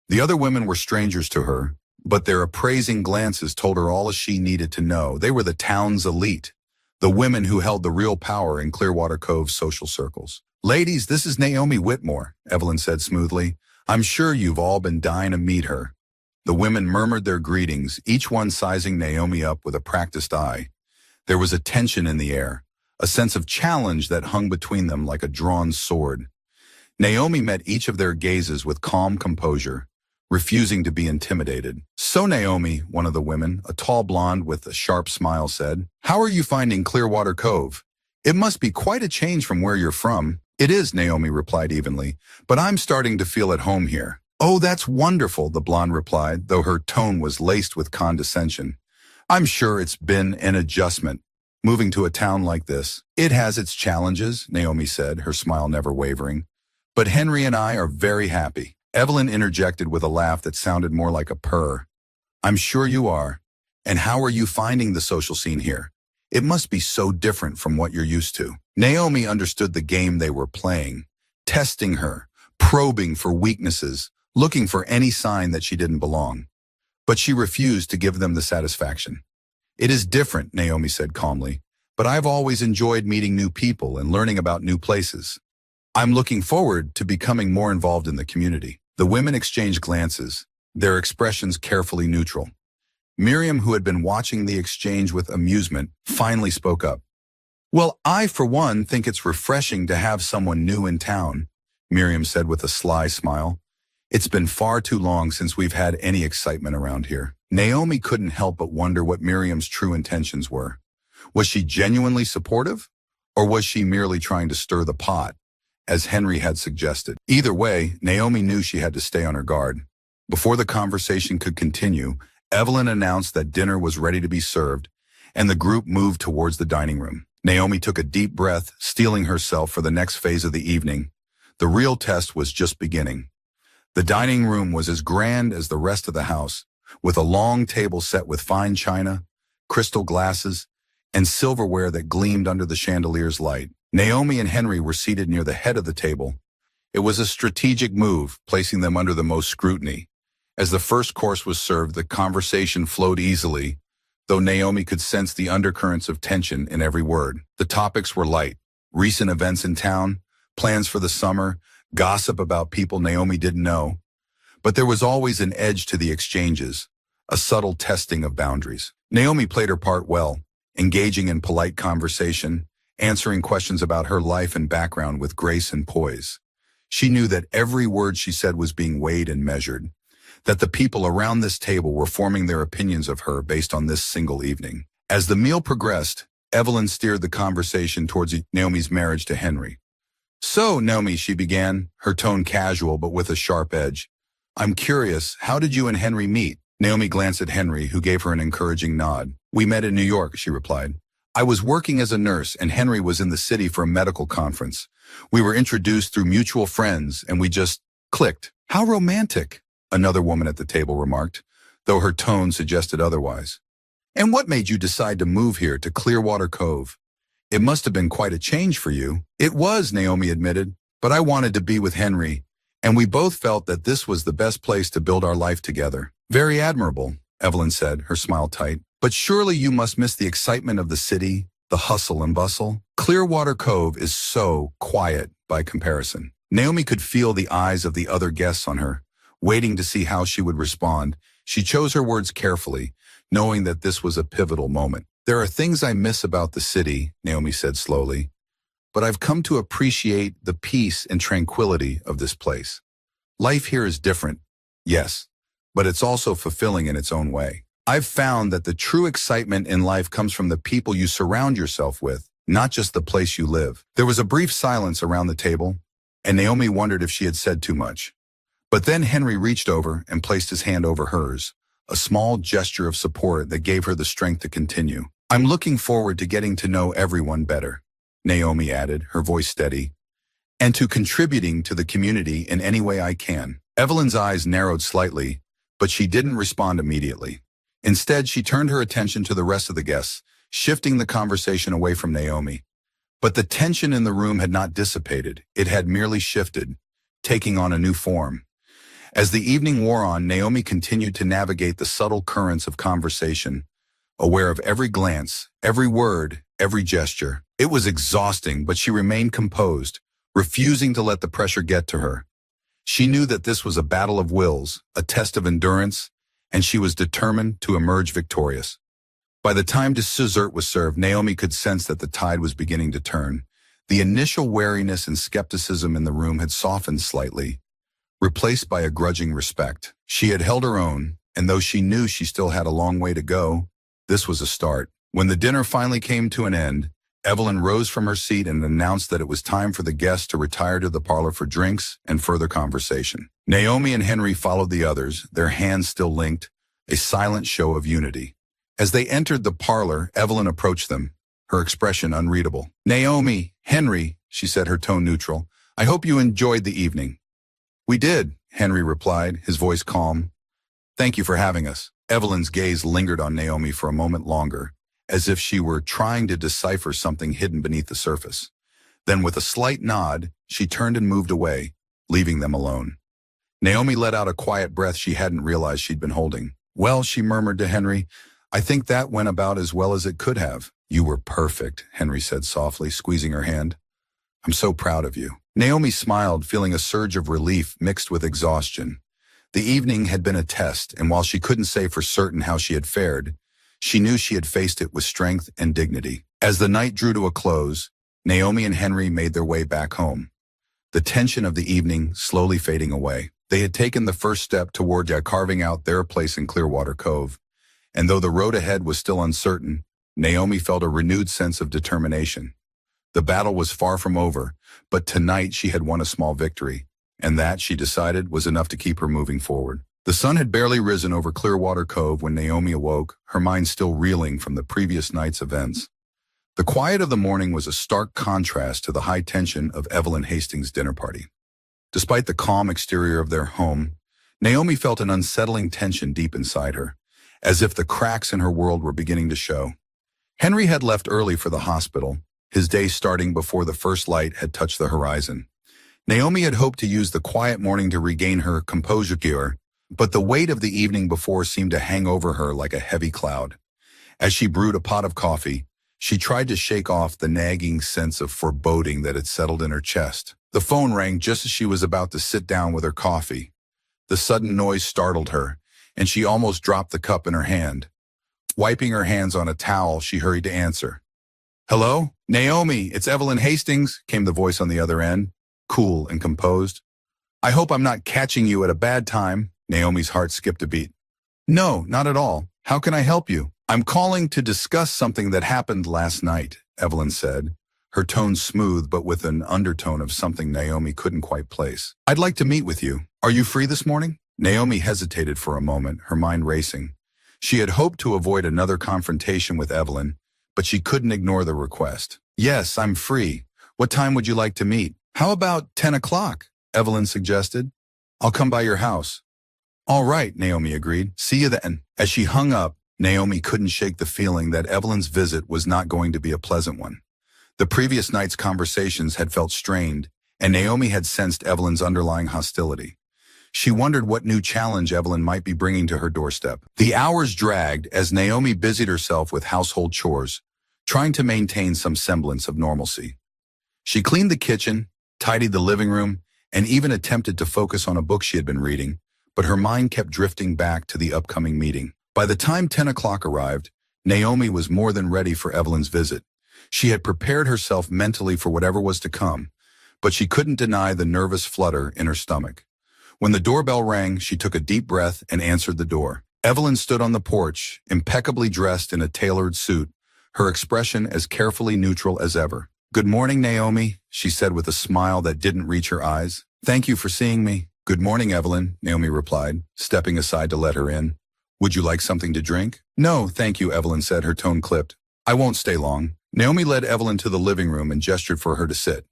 The other women were strangers to her, but their appraising glances told her all she needed to know. They were the town's elite, the women who held the real power in Clearwater Cove's social circles. Ladies, this is Naomi Whitmore, Evelyn said smoothly. I'm sure you've all been dying to meet her. The women murmured their greetings, each one sizing Naomi up with a practiced eye. There was a tension in the air, a sense of challenge that hung between them like a drawn sword. Naomi met each of their gazes with calm composure, refusing to be intimidated. So Naomi, one of the women, a tall blonde with a sharp smile, said, How are you finding Clearwater Cove? It must be quite a change from where you're from. It is, Naomi replied evenly, but I'm starting to feel at home here. Oh, that's wonderful, the blonde replied, though her tone was laced with condescension. I'm sure it's been an adjustment, moving to a town like this. It has its challenges, Naomi said, her smile never wavering. But Henry and I are very happy. Evelyn interjected with a laugh that sounded more like a purr. I'm sure you are. And how are you finding the social scene here? It must be so different from what you're used to. Naomi understood the game they were playing, testing her, probing for weaknesses, looking for any sign that she didn't belong. But she refused to give them the satisfaction. It is different, Naomi said calmly, but I've always enjoyed meeting new people and learning about new places. I'm looking forward to becoming more involved in the community. The women exchanged glances, their expressions carefully neutral. Miriam, who had been watching the exchange with amusement, finally spoke up. Well, I, for one, think it's refreshing to have someone new in town, Miriam said with a sly smile. It's been far too long since we've had any excitement around here. Naomi couldn't help but wonder what Miriam's true intentions were. Was she genuinely supportive? Or was she merely trying to stir the pot, as Henry had suggested? Either way, Naomi knew she had to stay on her guard. Before the conversation could continue, Evelyn announced that dinner was ready to be served, and the group moved towards the dining room. Naomi took a deep breath, steeling herself for the next phase of the evening. The real test was just beginning. The dining room was as grand as the rest of the house, with a long table set with fine china, crystal glasses, and silverware that gleamed under the chandelier's light. Naomi and Henry were seated near the head of the table. It was a strategic move, placing them under the most scrutiny. As the first course was served, the conversation flowed easily, though Naomi could sense the undercurrents of tension in every word. The topics were light: recent events in town, plans for the summer, gossip about people Naomi didn't know. But there was always an edge to the exchanges, a subtle testing of boundaries. Naomi played her part well, engaging in polite conversation, answering questions about her life and background with grace and poise. She knew that every word she said was being weighed and measured, that the people around this table were forming their opinions of her based on this single evening. As the meal progressed, Evelyn steered the conversation towards Naomi's marriage to Henry. "So, Naomi," she began, her tone casual but with a sharp edge, "I'm curious, how did you and Henry meet?" Naomi glanced at Henry, who gave her an encouraging nod. "We met in New York," she replied. "I was working as a nurse and Henry was in the city for a medical conference. We were introduced through mutual friends and we just clicked." "How romantic," another woman at the table remarked, though her tone suggested otherwise. "And what made you decide to move here to Clearwater Cove? It must have been quite a change for you." "It was," Naomi admitted, "but I wanted to be with Henry, and we both felt that this was the best place to build our life together." "Very admirable," Evelyn said, her smile tight. "But surely you must miss the excitement of the city, the hustle and bustle." "Clearwater Cove is so quiet by comparison." Naomi could feel the eyes of the other guests on her, waiting to see how she would respond. She chose her words carefully, knowing that this was a pivotal moment. "There are things I miss about the city," Naomi said slowly, "but I've come to appreciate the peace and tranquility of this place. Life here is different, yes, but it's also fulfilling in its own way. I've found that the true excitement in life comes from the people you surround yourself with, not just the place you live." There was a brief silence around the table, and Naomi wondered if she had said too much. But then Henry reached over and placed his hand over hers, a small gesture of support that gave her the strength to continue. "I'm looking forward to getting to know everyone better," Naomi added, her voice steady, "and to contributing to the community in any way I can." Evelyn's eyes narrowed slightly, but she didn't respond immediately. Instead, she turned her attention to the rest of the guests, shifting the conversation away from Naomi. But the tension in the room had not dissipated. It had merely shifted, taking on a new form. As the evening wore on, Naomi continued to navigate the subtle currents of conversation, aware of every glance, every word, every gesture. It was exhausting, but she remained composed, refusing to let the pressure get to her. She knew that this was a battle of wills, a test of endurance, and she was determined to emerge victorious. By the time dessert was served, Naomi could sense that the tide was beginning to turn. The initial wariness and skepticism in the room had softened slightly, replaced by a grudging respect. She had held her own, and though she knew she still had a long way to go, this was a start. When the dinner finally came to an end, Evelyn rose from her seat and announced that it was time for the guests to retire to the parlor for drinks and further conversation. Naomi and Henry followed the others, their hands still linked, a silent show of unity. As they entered the parlor, Evelyn approached them, her expression unreadable. "Naomi, Henry," she said, her tone neutral, "I hope you enjoyed the evening." "We did," Henry replied, his voice calm. "Thank you for having us." Evelyn's gaze lingered on Naomi for a moment longer, as if she were trying to decipher something hidden beneath the surface. Then with a slight nod, she turned and moved away, leaving them alone. Naomi let out a quiet breath she hadn't realized she'd been holding. "Well," she murmured to Henry, "I think that went about as well as it could have." "You were perfect," Henry said softly, squeezing her hand. "I'm so proud of you." Naomi smiled, feeling a surge of relief mixed with exhaustion. The evening had been a test, and while she couldn't say for certain how she had fared, she knew she had faced it with strength and dignity. As the night drew to a close, Naomi and Henry made their way back home, the tension of the evening slowly fading away. They had taken the first step toward carving out their place in Clearwater Cove, and though the road ahead was still uncertain, Naomi felt a renewed sense of determination. The battle was far from over, but tonight she had won a small victory, and that, she decided, was enough to keep her moving forward. The sun had barely risen over Clearwater Cove when Naomi awoke, her mind still reeling from the previous night's events. The quiet of the morning was a stark contrast to the high tension of Evelyn Hastings' dinner party. Despite the calm exterior of their home, Naomi felt an unsettling tension deep inside her, as if the cracks in her world were beginning to show. Henry had left early for the hospital, his day starting before the first light had touched the horizon. Naomi had hoped to use the quiet morning to regain her composure, but the weight of the evening before seemed to hang over her like a heavy cloud. As she brewed a pot of coffee, she tried to shake off the nagging sense of foreboding that had settled in her chest. The phone rang just as she was about to sit down with her coffee. The sudden noise startled her, and she almost dropped the cup in her hand. Wiping her hands on a towel, she hurried to answer. "Hello? Naomi, it's Evelyn Hastings," came the voice on the other end, cool and composed. "I hope I'm not catching you at a bad time." Naomi's heart skipped a beat. "No, not at all. How can I help you?" "I'm calling to discuss something that happened last night," Evelyn said, her tone smooth but with an undertone of something Naomi couldn't quite place. "I'd like to meet with you. Are you free this morning?" Naomi hesitated for a moment, her mind racing. She had hoped to avoid another confrontation with Evelyn, but she couldn't ignore the request. "Yes, I'm free. What time would you like to meet?" "How about 10 o'clock?" Evelyn suggested. "I'll come by your house." "All right," Naomi agreed. "See you then." As she hung up, Naomi couldn't shake the feeling that Evelyn's visit was not going to be a pleasant one. The previous night's conversations had felt strained, and Naomi had sensed Evelyn's underlying hostility. She wondered what new challenge Evelyn might be bringing to her doorstep. The hours dragged as Naomi busied herself with household chores, trying to maintain some semblance of normalcy. She cleaned the kitchen, tidied the living room, and even attempted to focus on a book she had been reading, but her mind kept drifting back to the upcoming meeting. By the time 10 o'clock arrived, Naomi was more than ready for Evelyn's visit. She had prepared herself mentally for whatever was to come, but she couldn't deny the nervous flutter in her stomach. When the doorbell rang, she took a deep breath and answered the door. Evelyn stood on the porch, impeccably dressed in a tailored suit, her expression as carefully neutral as ever. "Good morning, Naomi," she said with a smile that didn't reach her eyes. "Thank you for seeing me." "Good morning, Evelyn," Naomi replied, stepping aside to let her in. "Would you like something to drink?" "No, thank you," Evelyn said, her tone clipped. "I won't stay long." Naomi led Evelyn to the living room and gestured for her to sit.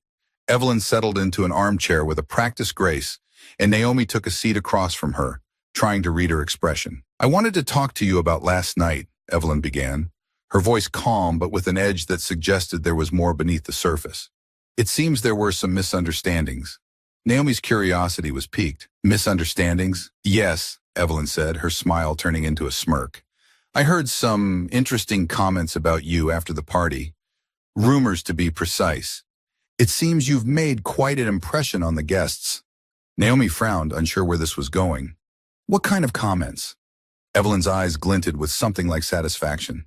Evelyn settled into an armchair with a practiced grace, and Naomi took a seat across from her, trying to read her expression. "I wanted to talk to you about last night," Evelyn began, her voice calm but with an edge that suggested there was more beneath the surface. "It seems there were some misunderstandings." Naomi's curiosity was piqued. "Misunderstandings?" "Yes," Evelyn said, her smile turning into a smirk. "I heard some interesting comments about you after the party. Rumors, to be precise. It seems you've made quite an impression on the guests." Naomi frowned, unsure where this was going. "What kind of comments?" Evelyn's eyes glinted with something like satisfaction.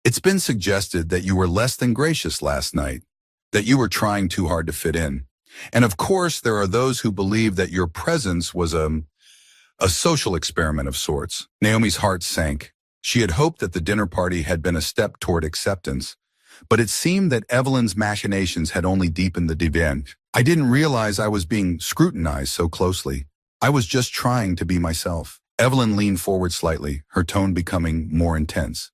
"It's been suggested that you were less than gracious last night, that you were trying too hard to fit in. And of course, there are those who believe that your presence was a social experiment of sorts." Naomi's heart sank. She had hoped that the dinner party had been a step toward acceptance, but it seemed that Evelyn's machinations had only deepened the divide. "I didn't realize I was being scrutinized so closely. I was just trying to be myself." Evelyn leaned forward slightly, her tone becoming more intense.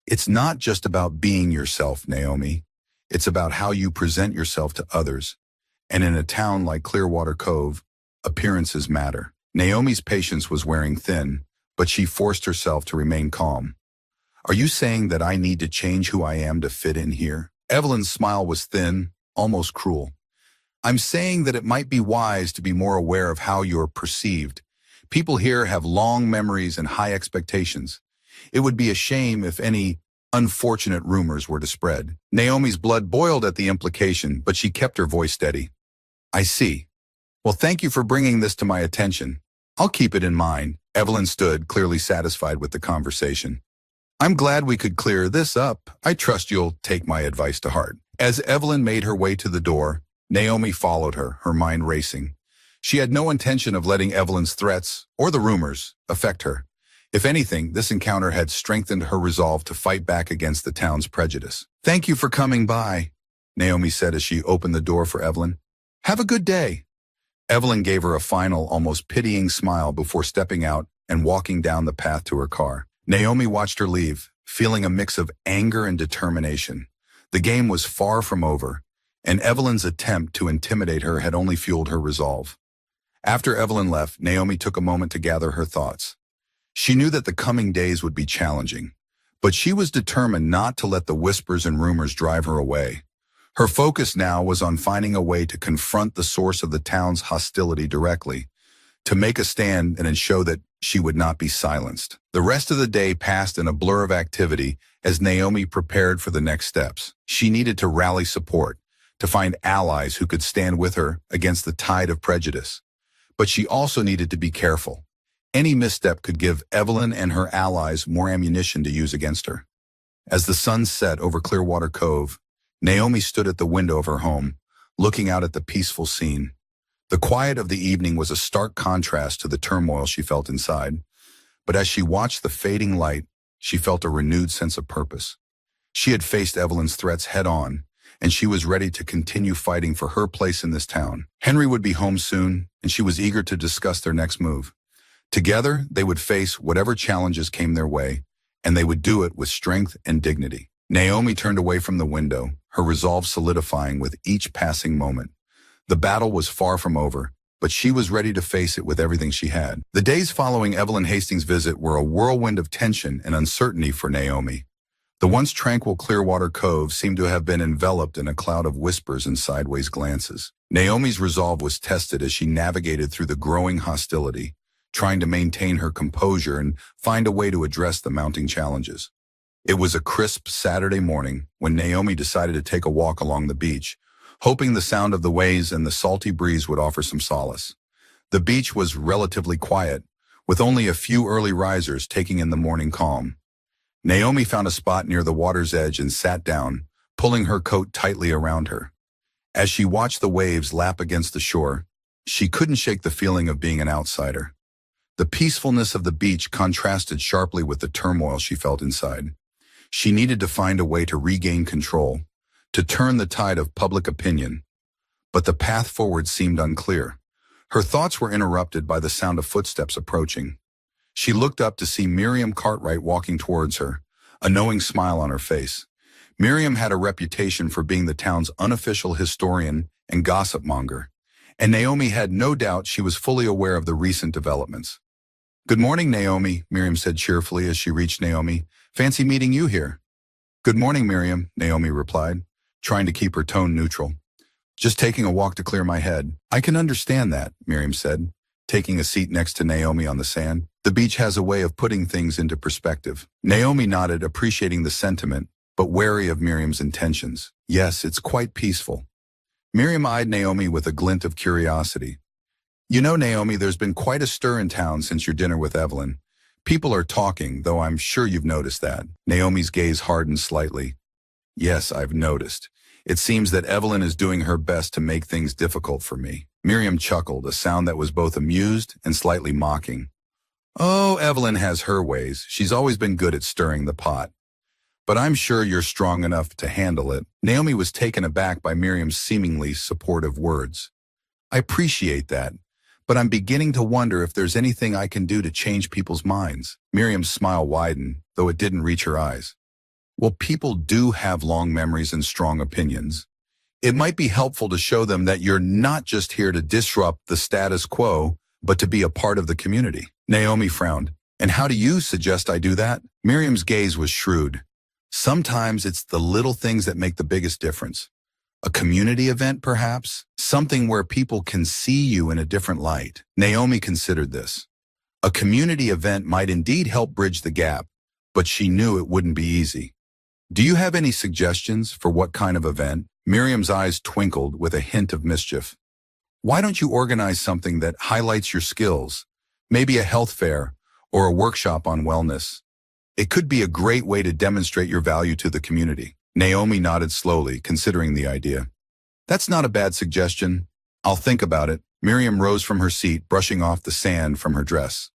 "It's not just about being yourself, Naomi. It's about how you present yourself to others. And in a town like Clearwater Cove, appearances matter." Naomi's patience was wearing thin, but she forced herself to remain calm. "Are you saying that I need to change who I am to fit in here?" Evelyn's smile was thin, almost cruel. "I'm saying that it might be wise to be more aware of how you're perceived. People here have long memories and high expectations. It would be a shame if any unfortunate rumors were to spread." Naomi's blood boiled at the implication, but she kept her voice steady. "I see. Well, thank you for bringing this to my attention. I'll keep it in mind." Evelyn stood, clearly satisfied with the conversation. "I'm glad we could clear this up. I trust you'll take my advice to heart." As Evelyn made her way to the door, Naomi followed her, her mind racing. She had no intention of letting Evelyn's threats, or the rumors, affect her. If anything, this encounter had strengthened her resolve to fight back against the town's prejudice. "Thank you for coming by," Naomi said as she opened the door for Evelyn. "Have a good day." Evelyn gave her a final, almost pitying smile before stepping out and walking down the path to her car. Naomi watched her leave, feeling a mix of anger and determination. The game was far from over, and Evelyn's attempt to intimidate her had only fueled her resolve. After Evelyn left, Naomi took a moment to gather her thoughts. She knew that the coming days would be challenging, but she was determined not to let the whispers and rumors drive her away. Her focus now was on finding a way to confront the source of the town's hostility directly, to make a stand and ensure that she would not be silenced. The rest of the day passed in a blur of activity as Naomi prepared for the next steps. She needed to rally support, to find allies who could stand with her against the tide of prejudice. But she also needed to be careful. Any misstep could give Evelyn and her allies more ammunition to use against her. As the sun set over Clearwater Cove, Naomi stood at the window of her home, looking out at the peaceful scene. The quiet of the evening was a stark contrast to the turmoil she felt inside, but as she watched the fading light, she felt a renewed sense of purpose. She had faced Evelyn's threats head-on, and she was ready to continue fighting for her place in this town. Henry would be home soon, and she was eager to discuss their next move. Together, they would face whatever challenges came their way, and they would do it with strength and dignity. Naomi turned away from the window, her resolve solidifying with each passing moment. The battle was far from over, but she was ready to face it with everything she had. The days following Evelyn Hastings' visit were a whirlwind of tension and uncertainty for Naomi. The once tranquil Clearwater Cove seemed to have been enveloped in a cloud of whispers and sideways glances. Naomi's resolve was tested as she navigated through the growing hostility, trying to maintain her composure and find a way to address the mounting challenges. It was a crisp Saturday morning when Naomi decided to take a walk along the beach, hoping the sound of the waves and the salty breeze would offer some solace. The beach was relatively quiet, with only a few early risers taking in the morning calm. Naomi found a spot near the water's edge and sat down, pulling her coat tightly around her. As she watched the waves lap against the shore, she couldn't shake the feeling of being an outsider. The peacefulness of the beach contrasted sharply with the turmoil she felt inside. She needed to find a way to regain control, to turn the tide of public opinion. But the path forward seemed unclear. Her thoughts were interrupted by the sound of footsteps approaching. She looked up to see Miriam Cartwright walking towards her, a knowing smile on her face. Miriam had a reputation for being the town's unofficial historian and gossip monger, and Naomi had no doubt she was fully aware of the recent developments. "Good morning, Naomi," Miriam said cheerfully as she reached Naomi. "Fancy meeting you here." "Good morning, Miriam," Naomi replied, trying to keep her tone neutral. "Just taking a walk to clear my head." "I can understand that," Miriam said, taking a seat next to Naomi on the sand. "The beach has a way of putting things into perspective." Naomi nodded, appreciating the sentiment, but wary of Miriam's intentions. "Yes, it's quite peaceful." Miriam eyed Naomi with a glint of curiosity. "You know, Naomi, there's been quite a stir in town since your dinner with Evelyn. People are talking, though I'm sure you've noticed that." Naomi's gaze hardened slightly. "Yes, I've noticed. It seems that Evelyn is doing her best to make things difficult for me." Miriam chuckled, a sound that was both amused and slightly mocking. "Oh, Evelyn has her ways. She's always been good at stirring the pot. But I'm sure you're strong enough to handle it." Naomi was taken aback by Miriam's seemingly supportive words. "I appreciate that, but I'm beginning to wonder if there's anything I can do to change people's minds." Miriam's smile widened, though it didn't reach her eyes. "Well, people do have long memories and strong opinions. It might be helpful to show them that you're not just here to disrupt the status quo, but to be a part of the community." Naomi frowned. "And how do you suggest I do that?" Miriam's gaze was shrewd. "Sometimes it's the little things that make the biggest difference. A community event, perhaps? Something where people can see you in a different light." Naomi considered this. A community event might indeed help bridge the gap, but she knew it wouldn't be easy. "Do you have any suggestions for what kind of event?" Miriam's eyes twinkled with a hint of mischief. "Why don't you organize something that highlights your skills? Maybe a health fair or a workshop on wellness. It could be a great way to demonstrate your value to the community." Naomi nodded slowly, considering the idea. "That's not a bad suggestion. I'll think about it." Miriam rose from her seat, brushing off the sand from her dress.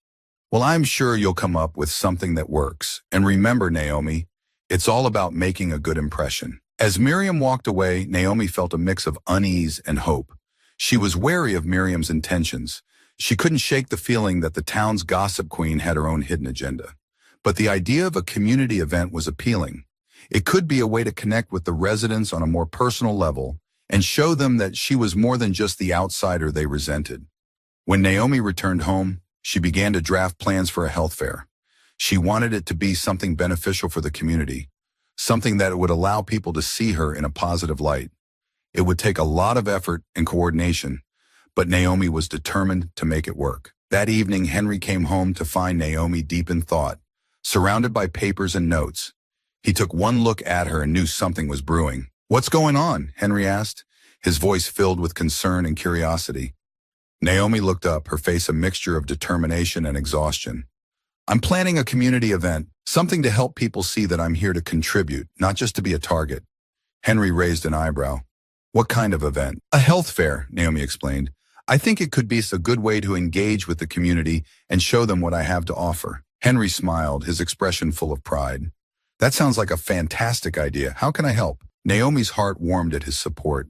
"Well, I'm sure you'll come up with something that works. And remember, Naomi, it's all about making a good impression." As Miriam walked away, Naomi felt a mix of unease and hope. She was wary of Miriam's intentions. She couldn't shake the feeling that the town's gossip queen had her own hidden agenda. But the idea of a community event was appealing. It could be a way to connect with the residents on a more personal level and show them that she was more than just the outsider they resented. When Naomi returned home, she began to draft plans for a health fair. She wanted it to be something beneficial for the community, something that would allow people to see her in a positive light. It would take a lot of effort and coordination, but Naomi was determined to make it work. That evening, Henry came home to find Naomi deep in thought, surrounded by papers and notes. He took one look at her and knew something was brewing. "What's going on?" Henry asked, his voice filled with concern and curiosity. Naomi looked up, her face a mixture of determination and exhaustion. "I'm planning a community event, something to help people see that I'm here to contribute, not just to be a target." Henry raised an eyebrow. "What kind of event?" "A health fair," Naomi explained. "I think it could be a good way to engage with the community and show them what I have to offer." Henry smiled, his expression full of pride. "That sounds like a fantastic idea. How can I help?" Naomi's heart warmed at his support.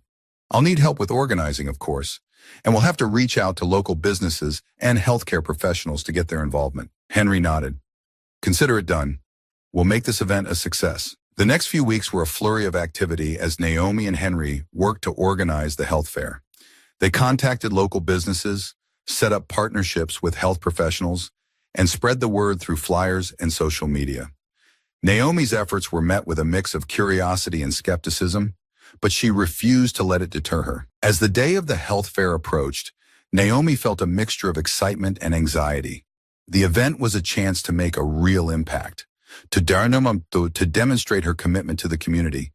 "I'll need help with organizing, of course, and we'll have to reach out to local businesses and healthcare professionals to get their involvement." Henry nodded. "Consider it done. We'll make this event a success." The next few weeks were a flurry of activity as Naomi and Henry worked to organize the health fair. They contacted local businesses, set up partnerships with health professionals, and spread the word through flyers and social media. Naomi's efforts were met with a mix of curiosity and skepticism, but she refused to let it deter her. As the day of the health fair approached, Naomi felt a mixture of excitement and anxiety. The event was a chance to make a real impact, to demonstrate her commitment to the community.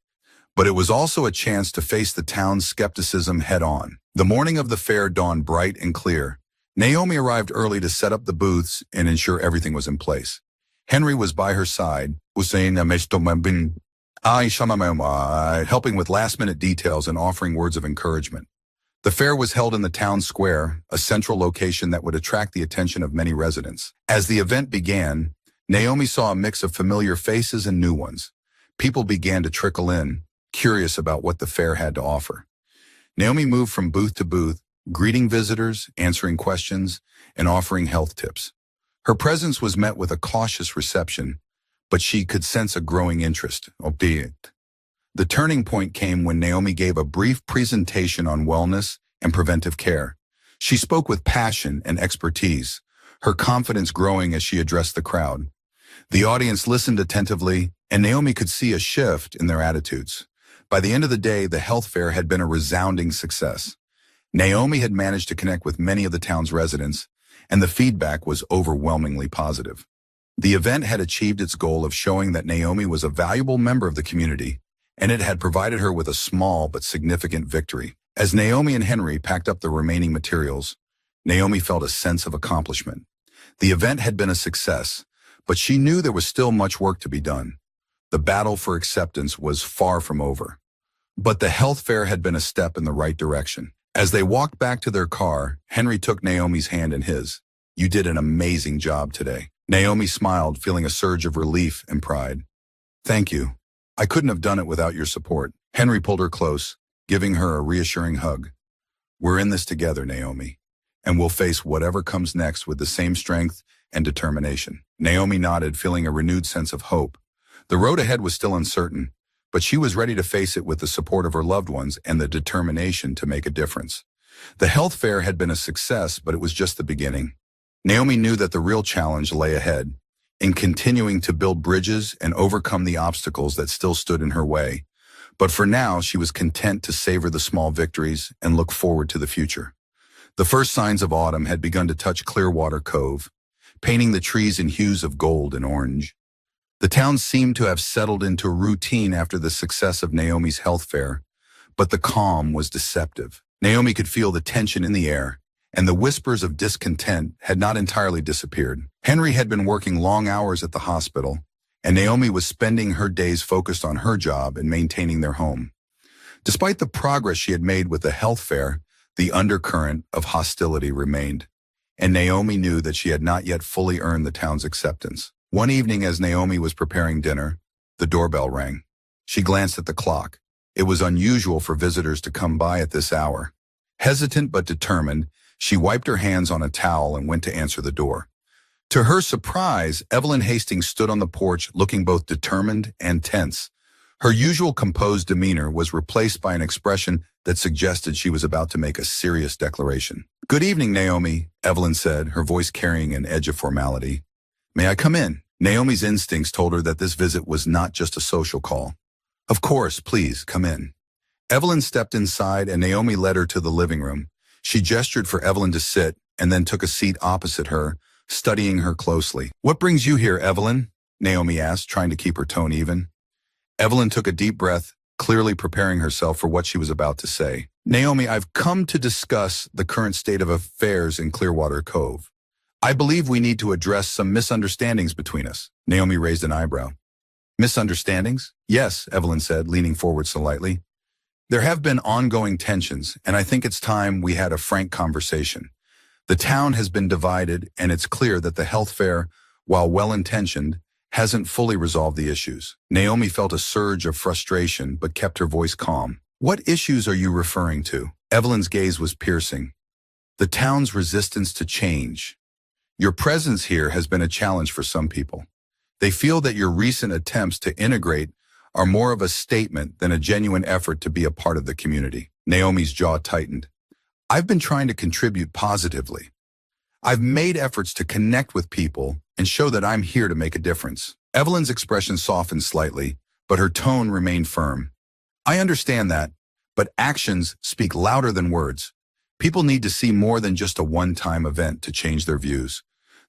But it was also a chance to face the town's skepticism head-on. The morning of the fair dawned bright and clear. Naomi arrived early to set up the booths and ensure everything was in place. Henry was by her side, helping with last-minute details and offering words of encouragement. The fair was held in the town square, a central location that would attract the attention of many residents. As the event began, Naomi saw a mix of familiar faces and new ones. People began to trickle in, curious about what the fair had to offer. Naomi moved from booth to booth, greeting visitors, answering questions, and offering health tips. Her presence was met with a cautious reception, but she could sense a growing interest, albeit. The turning point came when Naomi gave a brief presentation on wellness and preventive care. She spoke with passion and expertise, her confidence growing as she addressed the crowd. The audience listened attentively, and Naomi could see a shift in their attitudes. By the end of the day, the health fair had been a resounding success. Naomi had managed to connect with many of the town's residents, and the feedback was overwhelmingly positive. The event had achieved its goal of showing that Naomi was a valuable member of the community, and it had provided her with a small but significant victory. As Naomi and Henry packed up the remaining materials, Naomi felt a sense of accomplishment. The event had been a success, but she knew there was still much work to be done. The battle for acceptance was far from over. But the health fair had been a step in the right direction. As they walked back to their car, Henry took Naomi's hand in his. "You did an amazing job today." Naomi smiled, feeling a surge of relief and pride. "Thank you. I couldn't have done it without your support." Henry pulled her close, giving her a reassuring hug. "We're in this together, Naomi, and we'll face whatever comes next with the same strength and determination." Naomi nodded, feeling a renewed sense of hope. The road ahead was still uncertain, but she was ready to face it with the support of her loved ones and the determination to make a difference. The health fair had been a success, but it was just the beginning. Naomi knew that the real challenge lay ahead, in continuing to build bridges and overcome the obstacles that still stood in her way. But for now, she was content to savor the small victories and look forward to the future. The first signs of autumn had begun to touch Clearwater Cove, painting the trees in hues of gold and orange. The town seemed to have settled into a routine after the success of Naomi's health fair, but the calm was deceptive. Naomi could feel the tension in the air, and the whispers of discontent had not entirely disappeared. Henry had been working long hours at the hospital, and Naomi was spending her days focused on her job and maintaining their home. Despite the progress she had made with the health fair, the undercurrent of hostility remained, and Naomi knew that she had not yet fully earned the town's acceptance. One evening, as Naomi was preparing dinner, the doorbell rang. She glanced at the clock. It was unusual for visitors to come by at this hour. Hesitant but determined, she wiped her hands on a towel and went to answer the door. To her surprise, Evelyn Hastings stood on the porch looking both determined and tense. Her usual composed demeanor was replaced by an expression that suggested she was about to make a serious declaration. "Good evening, Naomi," Evelyn said, her voice carrying an edge of formality. "May I come in?" Naomi's instincts told her that this visit was not just a social call. "Of course, please, come in." Evelyn stepped inside and Naomi led her to the living room. She gestured for Evelyn to sit and then took a seat opposite her, studying her closely. "What brings you here, Evelyn?" Naomi asked, trying to keep her tone even. Evelyn took a deep breath, clearly preparing herself for what she was about to say. "Naomi, I've come to discuss the current state of affairs in Clearwater Cove. I believe we need to address some misunderstandings between us." Naomi raised an eyebrow. "Misunderstandings?" "Yes," Evelyn said, leaning forward slightly. "There have been ongoing tensions, and I think it's time we had a frank conversation. The town has been divided, and it's clear that the health fair, while well-intentioned, hasn't fully resolved the issues." Naomi felt a surge of frustration but kept her voice calm. "What issues are you referring to?" Evelyn's gaze was piercing. "The town's resistance to change. Your presence here has been a challenge for some people. They feel that your recent attempts to integrate are more of a statement than a genuine effort to be a part of the community." Naomi's jaw tightened. "I've been trying to contribute positively. I've made efforts to connect with people and show that I'm here to make a difference." Evelyn's expression softened slightly, but her tone remained firm. "I understand that, but actions speak louder than words. People need to see more than just a one-time event to change their views.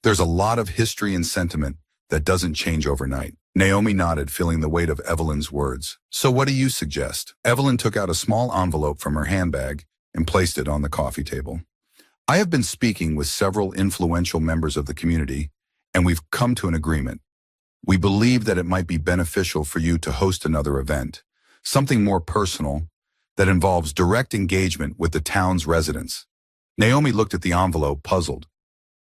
There's a lot of history and sentiment that doesn't change overnight." Naomi nodded, feeling the weight of Evelyn's words. "So what do you suggest?" Evelyn took out a small envelope from her handbag and placed it on the coffee table. "I have been speaking with several influential members of the community, and we've come to an agreement. We believe that it might be beneficial for you to host another event, something more personal, that involves direct engagement with the town's residents." Naomi looked at the envelope, puzzled.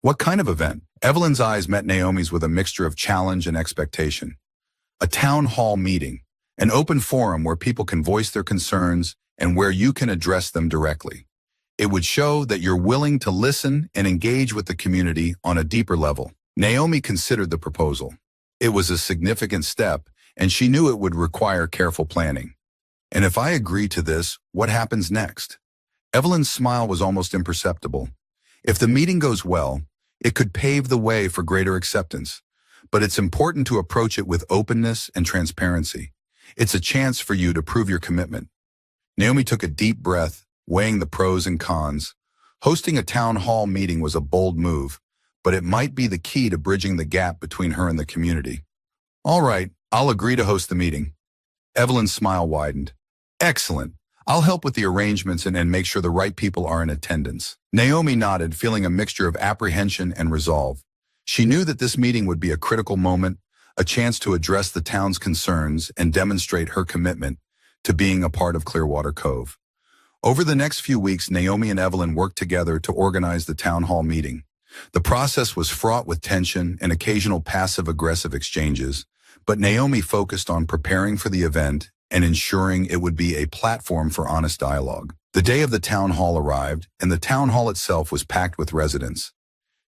"What kind of event?" Evelyn's eyes met Naomi's with a mixture of challenge and expectation. "A town hall meeting, an open forum where people can voice their concerns and where you can address them directly. It would show that you're willing to listen and engage with the community on a deeper level." Naomi considered the proposal. It was a significant step, and she knew it would require careful planning. "And if I agree to this, what happens next?" Evelyn's smile was almost imperceptible. "If the meeting goes well, it could pave the way for greater acceptance, but it's important to approach it with openness and transparency. It's a chance for you to prove your commitment." Naomi took a deep breath, weighing the pros and cons. Hosting a town hall meeting was a bold move, but it might be the key to bridging the gap between her and the community. "All right, I'll agree to host the meeting." Evelyn's smile widened. "Excellent. I'll help with the arrangements and make sure the right people are in attendance." Naomi nodded, feeling a mixture of apprehension and resolve. She knew that this meeting would be a critical moment, a chance to address the town's concerns and demonstrate her commitment to being a part of Clearwater Cove. Over the next few weeks, Naomi and Evelyn worked together to organize the town hall meeting. The process was fraught with tension and occasional passive-aggressive exchanges, but Naomi focused on preparing for the event and ensuring it would be a platform for honest dialogue. The day of the town hall arrived, and the town hall itself was packed with residents.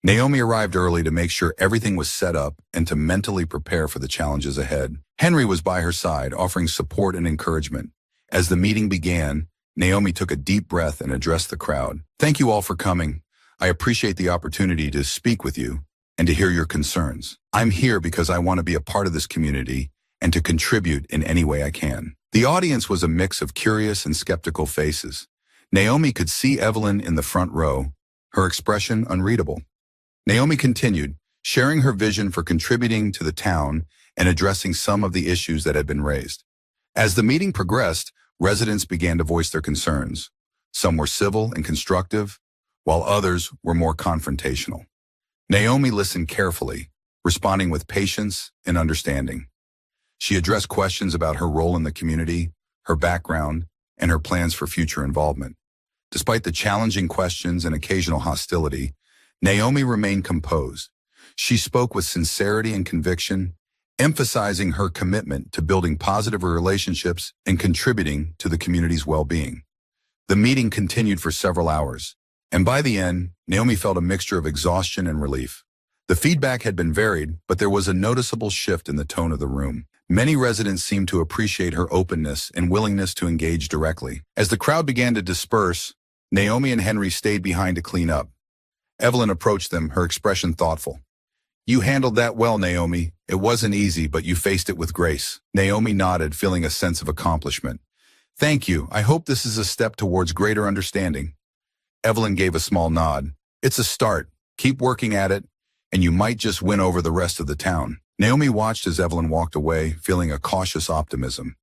Naomi arrived early to make sure everything was set up and to mentally prepare for the challenges ahead. Henry was by her side, offering support and encouragement. As the meeting began, Naomi took a deep breath and addressed the crowd. "Thank you all for coming. I appreciate the opportunity to speak with you and to hear your concerns. I'm here because I want to be a part of this community and to contribute in any way I can." The audience was a mix of curious and skeptical faces. Naomi could see Evelyn in the front row, her expression unreadable. Naomi continued, sharing her vision for contributing to the town and addressing some of the issues that had been raised. As the meeting progressed, residents began to voice their concerns. Some were civil and constructive, while others were more confrontational. Naomi listened carefully, responding with patience and understanding. She addressed questions about her role in the community, her background, and her plans for future involvement. Despite the challenging questions and occasional hostility, Naomi remained composed. She spoke with sincerity and conviction, emphasizing her commitment to building positive relationships and contributing to the community's well-being. The meeting continued for several hours, and by the end, Naomi felt a mixture of exhaustion and relief. The feedback had been varied, but there was a noticeable shift in the tone of the room. Many residents seemed to appreciate her openness and willingness to engage directly. As the crowd began to disperse, Naomi and Henry stayed behind to clean up. Evelyn approached them, her expression thoughtful. "You handled that well, Naomi. It wasn't easy, but you faced it with grace." Naomi nodded, feeling a sense of accomplishment. "Thank you. I hope this is a step towards greater understanding." Evelyn gave a small nod. "It's a start. Keep working at it, and you might just win over the rest of the town." Naomi watched as Evelyn walked away, feeling a cautious optimism.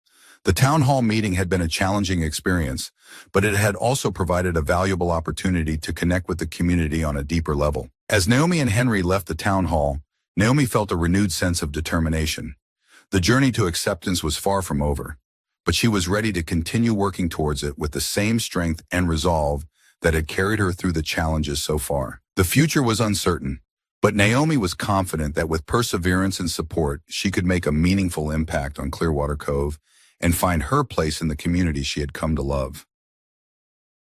The town hall meeting had been a challenging experience, but it had also provided a valuable opportunity to connect with the community on a deeper level. As Naomi and Henry left the town hall, Naomi felt a renewed sense of determination. The journey to acceptance was far from over, but she was ready to continue working towards it with the same strength and resolve that had carried her through the challenges so far. The future was uncertain, but Naomi was confident that with perseverance and support, she could make a meaningful impact on Clearwater Cove and find her place in the community she had come to love.